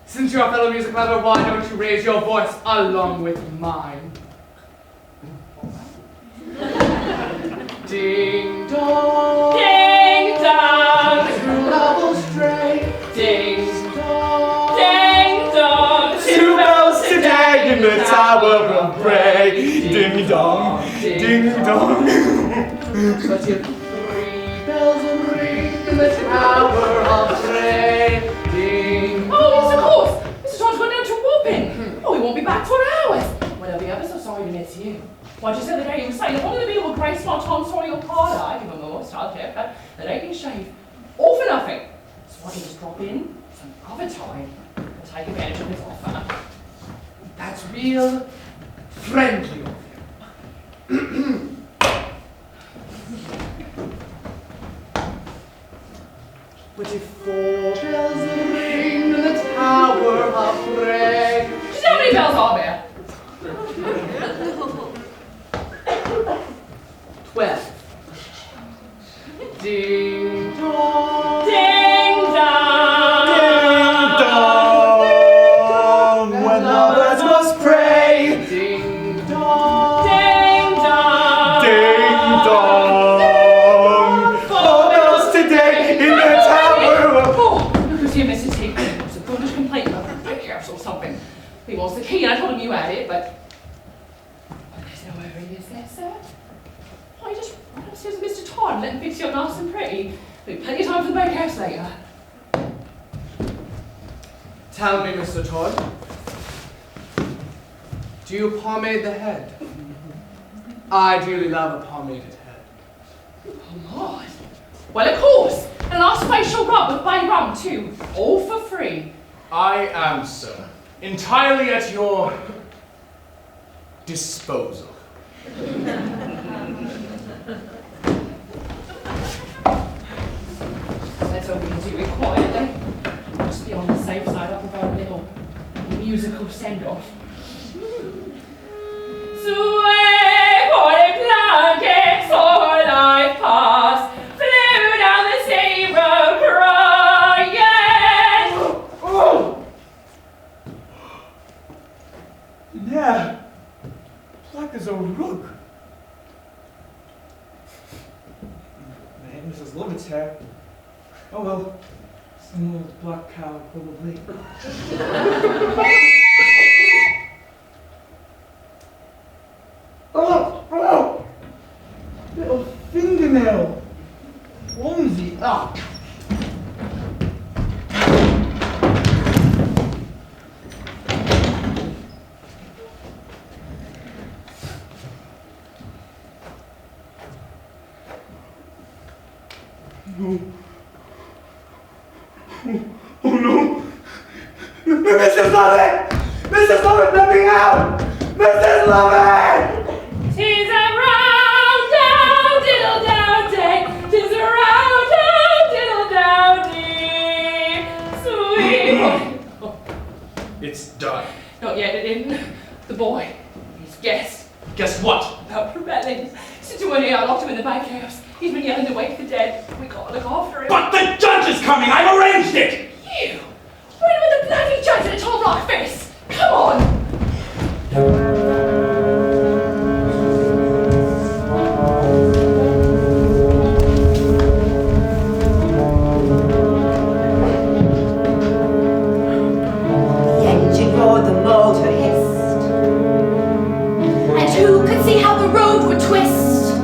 since you're a fellow music lover, why don't you raise your voice along with mine? Ding dong. Ding dong. True love will stray. Ding dong. Ding dong. Two bells today in the Tower of Bray. Ding dong. Ding dong. But if three bells ring in the Tower of Bray, ding dong. Oh, yes, of course. Mr. Todd's gone down to Wapping. Oh, he won't be back for hours. Well, I'll be ever so sorry to miss you. Why, just the other day you were saying that one of the Beadle were graced my Tom Sawyer parlour. I give him a more style haircut that ain't been shaved. All for nothing. So why don't you just drop in some other time and take advantage of his offer? That's real friendly of you. But if four bells ring in the Tower of Bray... Do you know how many bells are there? 12. Ding dong. Ding dong. Ding dong. When lovers must pray. Ding dong. Ding dong. Ding dong. Four bells today in the Tower of... Oh, Lucia, Mrs. T. It's a foolish complaint about her pictures or something. He wants the key, and I told him you had it, but there's no hurry, is there, sir? Why, just run upstairs with Mr. Todd and let him fix you up nice and pretty. There'll be plenty of time for the bakehouse later. Tell me, Mr. Todd. Do you pomade the head? I dearly love a pomaded head. Pomade? Well, of course. And a nice facial rub with bay rum, too. All for free. I am, sir, entirely at your disposal. Let's hope we can do it quietly. Just be on the safe side up with our little musical send-off. Sway for the blankets o'er thy pass, flew down the sea road crying. Oh! Yeah. Black as a rug. Man, Mrs. Lovett's hair. Oh well. Some old black cow, probably. Oh! Little fingernail. Onesie. Ah! No. Oh no! Mrs. Lovett! Mrs. Lovett, let me out! Mrs. Lovett! 'Tis a round down diddle down day, 'tis a round down diddle down day, sweet boy. It's done. Not yet, it isn't. The boy, he's guessed. Guess what? About Pirelli. Since you weren't here, I locked him in the bakehouse. He's been yelling to wake the dead. We gotta look after him. But the judge is coming! I've arranged it! You! Wait with the bloody judge in a tall black face! Come on! The engine twist.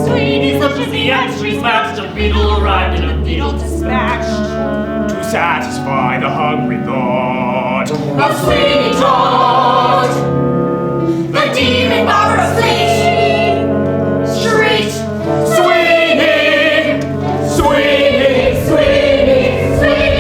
Sweeney such as the entry matched, a beetle arrived and a beetle dispatched. To satisfy the hungry thought Of Sweeney Todd, the demon barber of Fleet Street. Sweeney, Sweeney, Sweeney, Sweeney, Sweeney.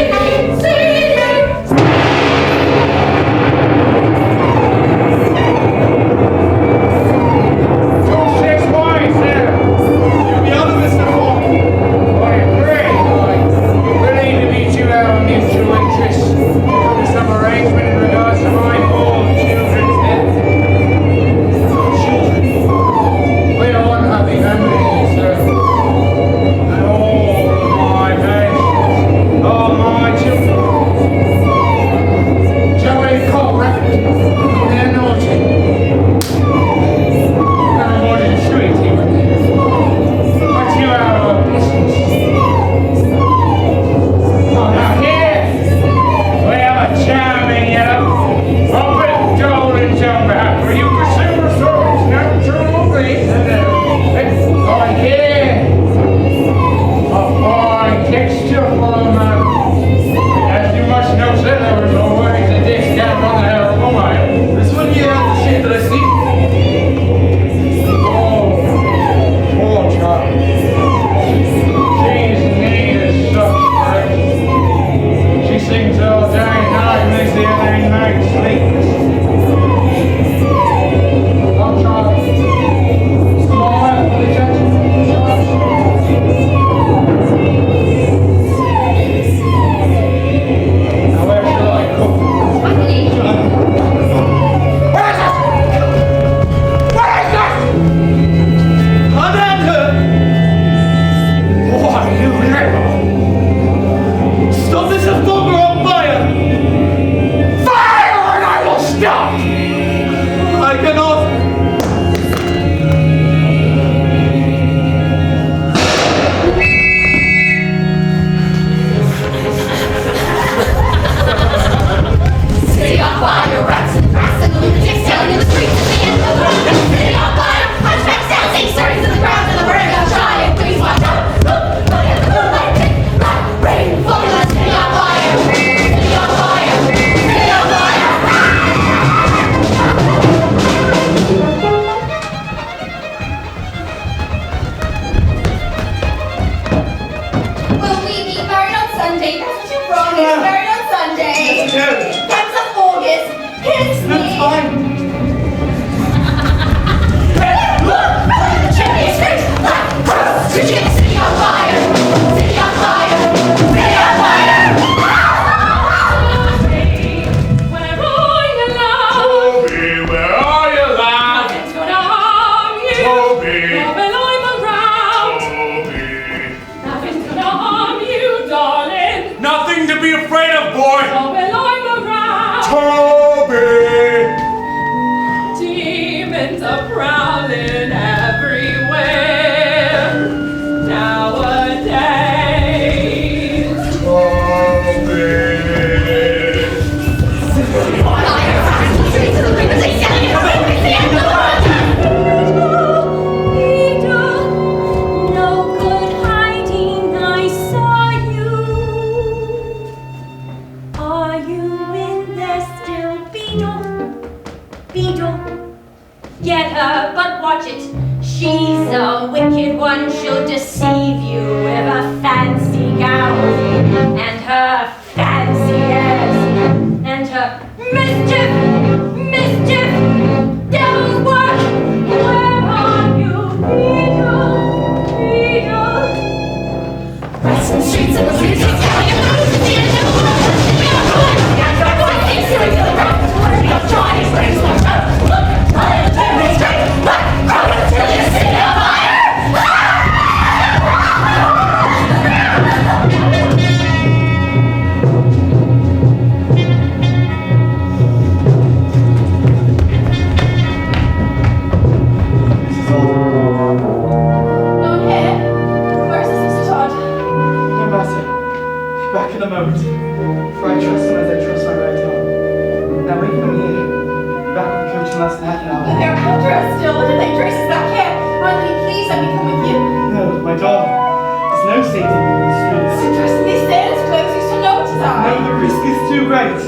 night.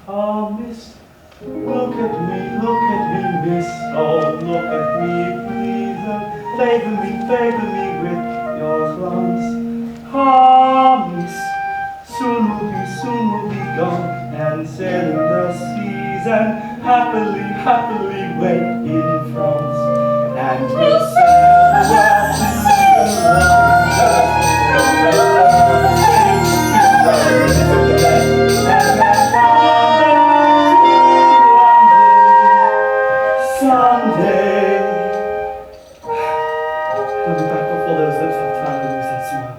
Oh, miss, look at me, miss. Oh, look at me, please, and favor me with your glance. Ah, miss, soon will be gone, and sailing the seas, and happily wait in France. And we'll sail the someday. We'll be back before those lips have time to lose that smile.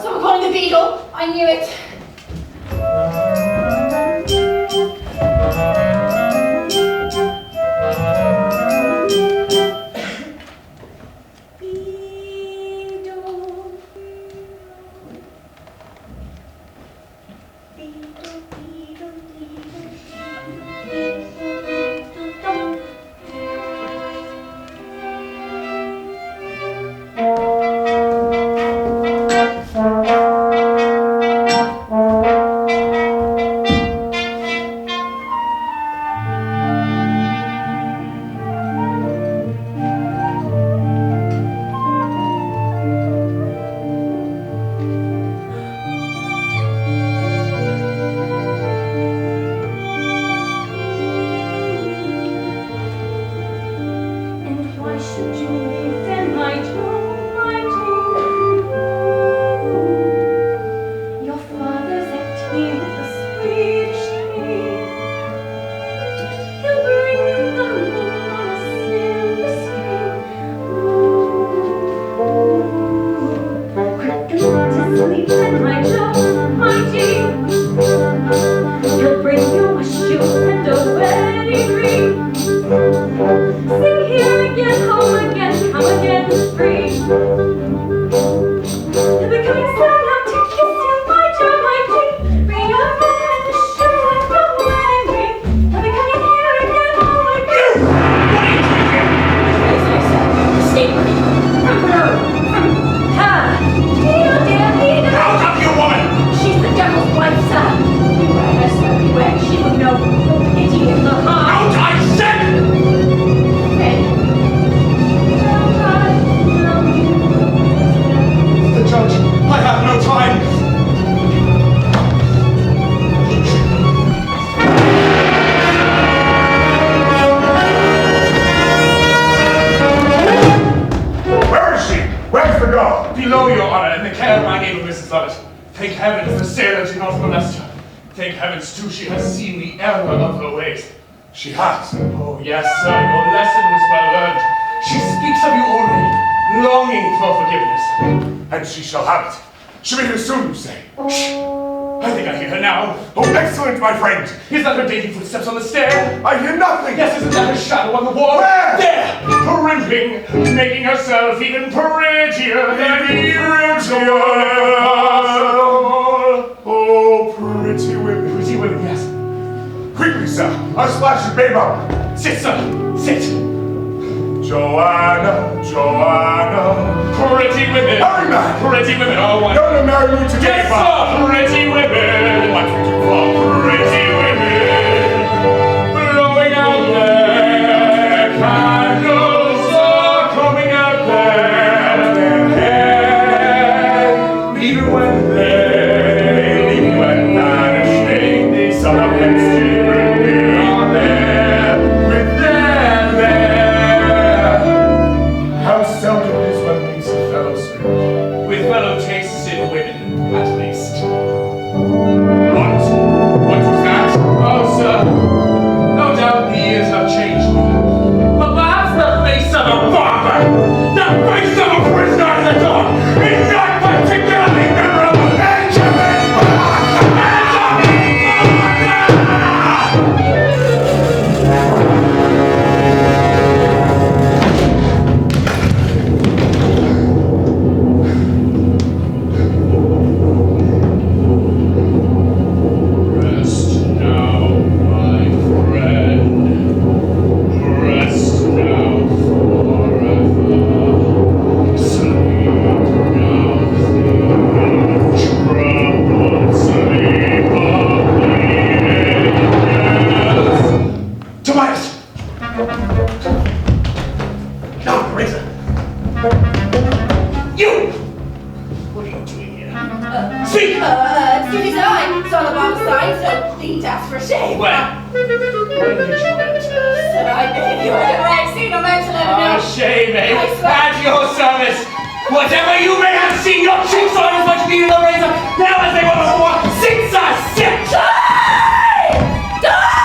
So we're calling the Beadle. I knew it. Below, Your Honor, in the care of my neighbor, Mrs. Lovett. Thank heavens the sailor did not molest her. Thank heavens, too, she has seen the error of her ways. She has. Oh, yes, sir, your lesson was well learned. She speaks of you only, longing for forgiveness. And she shall have it. She'll be here soon, you say? Shh! I think I hear her now. Oh, excellent, my friend. Is that her dainty footsteps on the stair? I hear nothing. Yes, isn't that her shadow on the wall? Where? There! Primping, making herself even prettier than usual. Oh, pretty women. Pretty women, yes. Quickly, sir. I'll splash your babe up. Sit, sir. Sit. Johanna. Pretty women. Hurry, man. Pretty women are one. You're gonna marry me today, Yes, sir. Pretty women. What would you call Pretty women. Blowing out their candles are coming out their hair. Even when vanishing, some of them still are there with their lair. How seldom it is one meets a fellow spirit. With fellow tastes in women, at least. What was that? Barber sign, so please ask for shame. When did you enter? Said I gave you whatever I've seen or mentioned evidence. Shame, eh? I swear. At your service. Whatever you may have seen, your cheeks are as much meat in the razor now as they were before. Since I sit. Die! Die!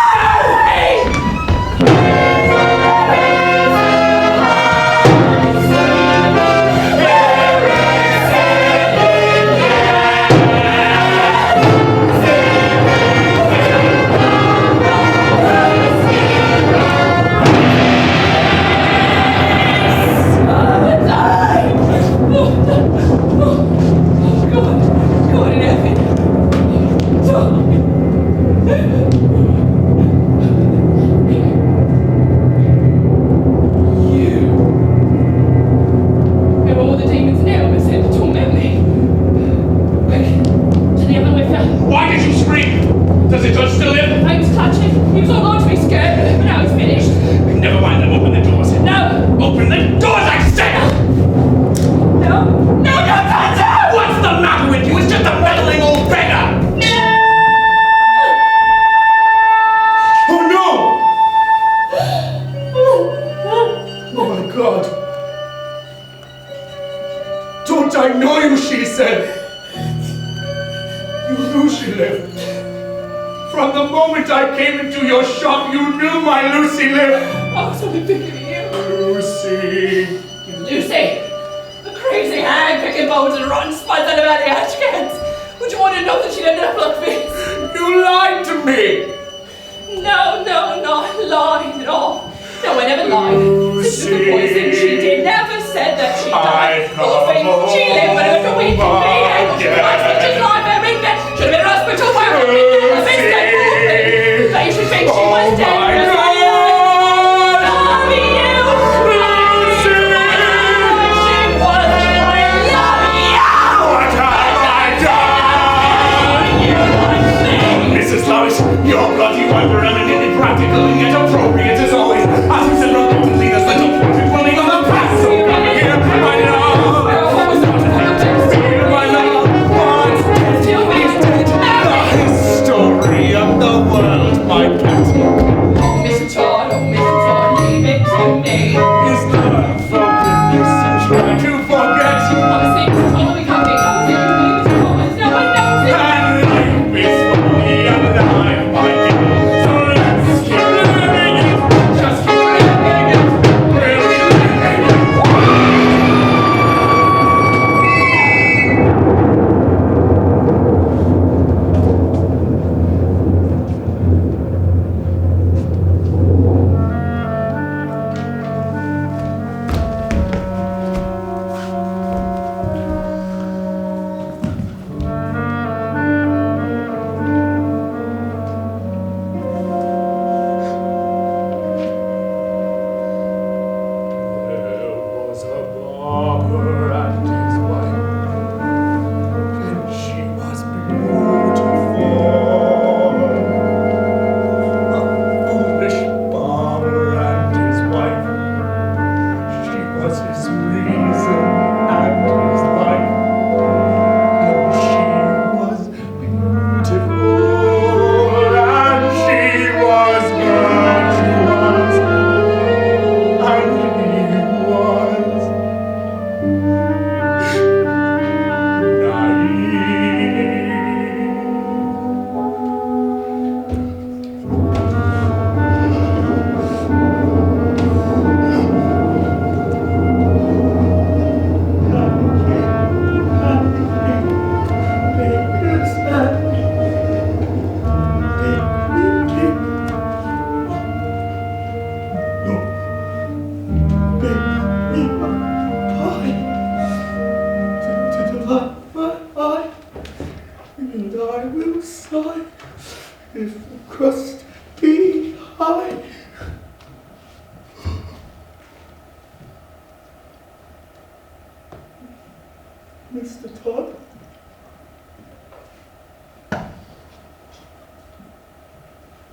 Mr. Todd?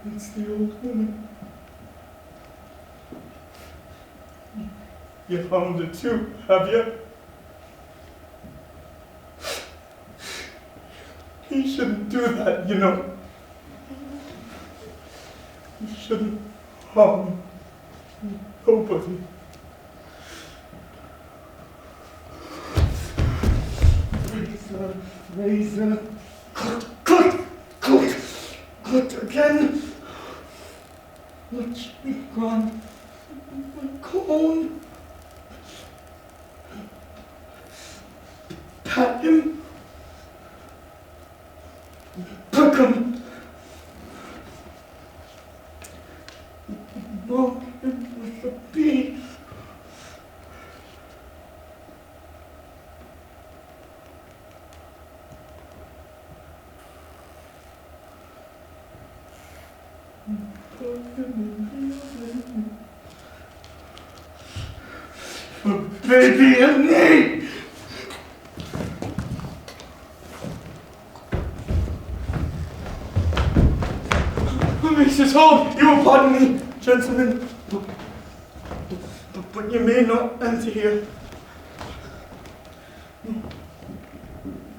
It's the old woman. You found her too, have you? He shouldn't do that, you know. He shouldn't harm nobody. Razor. Cut again. Watch me run. Cone. Pat him. Prick him. Mark him with a bee. Baby and me! Mrs. Hall, you will pardon me, gentlemen, but you may not enter here.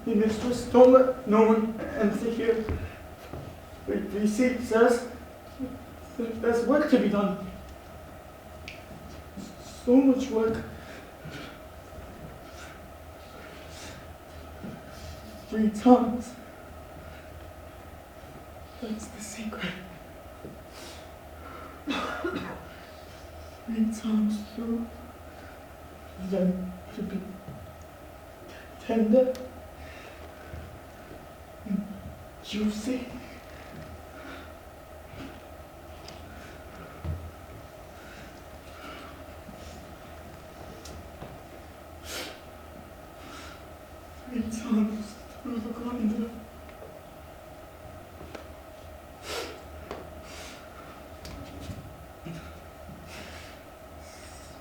The mistress, don't let no one enter here. The receipt says there's work to be done. So much work. 3 times. That's the secret. 3 times through. Then to be tender and juicy. Times through the grinder.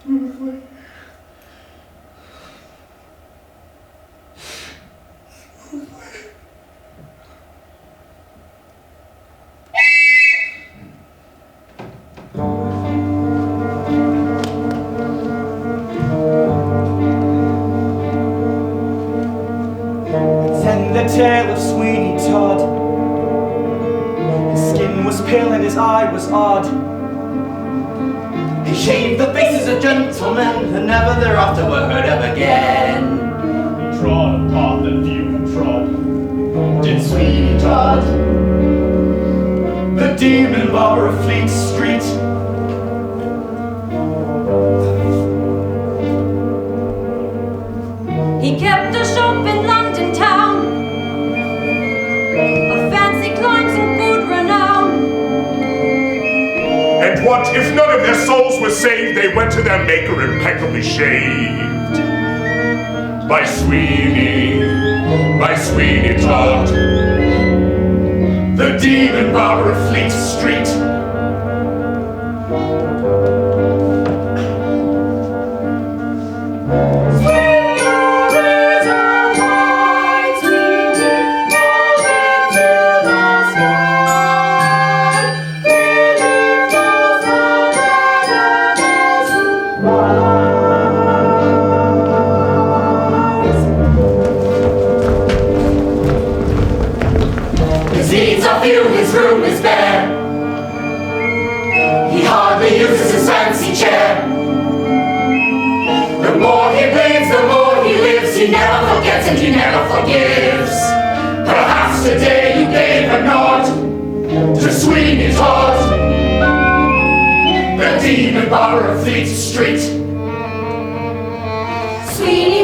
Smoothly. The tale of Sweeney Todd. His skin was pale and his eye was odd. He shaved the faces of gentlemen, and never thereafter were heard of again. He trod a path that few had trod. Did Sweeney Todd, the demon barber of Fleet Street. He kept a shop in London town, of fancy climes and good renown. And what if none of their souls were saved? They went to their maker impeccably shaved. By Sweeney Todd, the demon barber of Fleet Street. His room is bare. He hardly uses his fancy chair. The more he bleeds, the more he lives. He never forgets and he never forgives. Perhaps today you gave a nod to Sweeney Todd, the demon barber of Fleet Street. Sweeney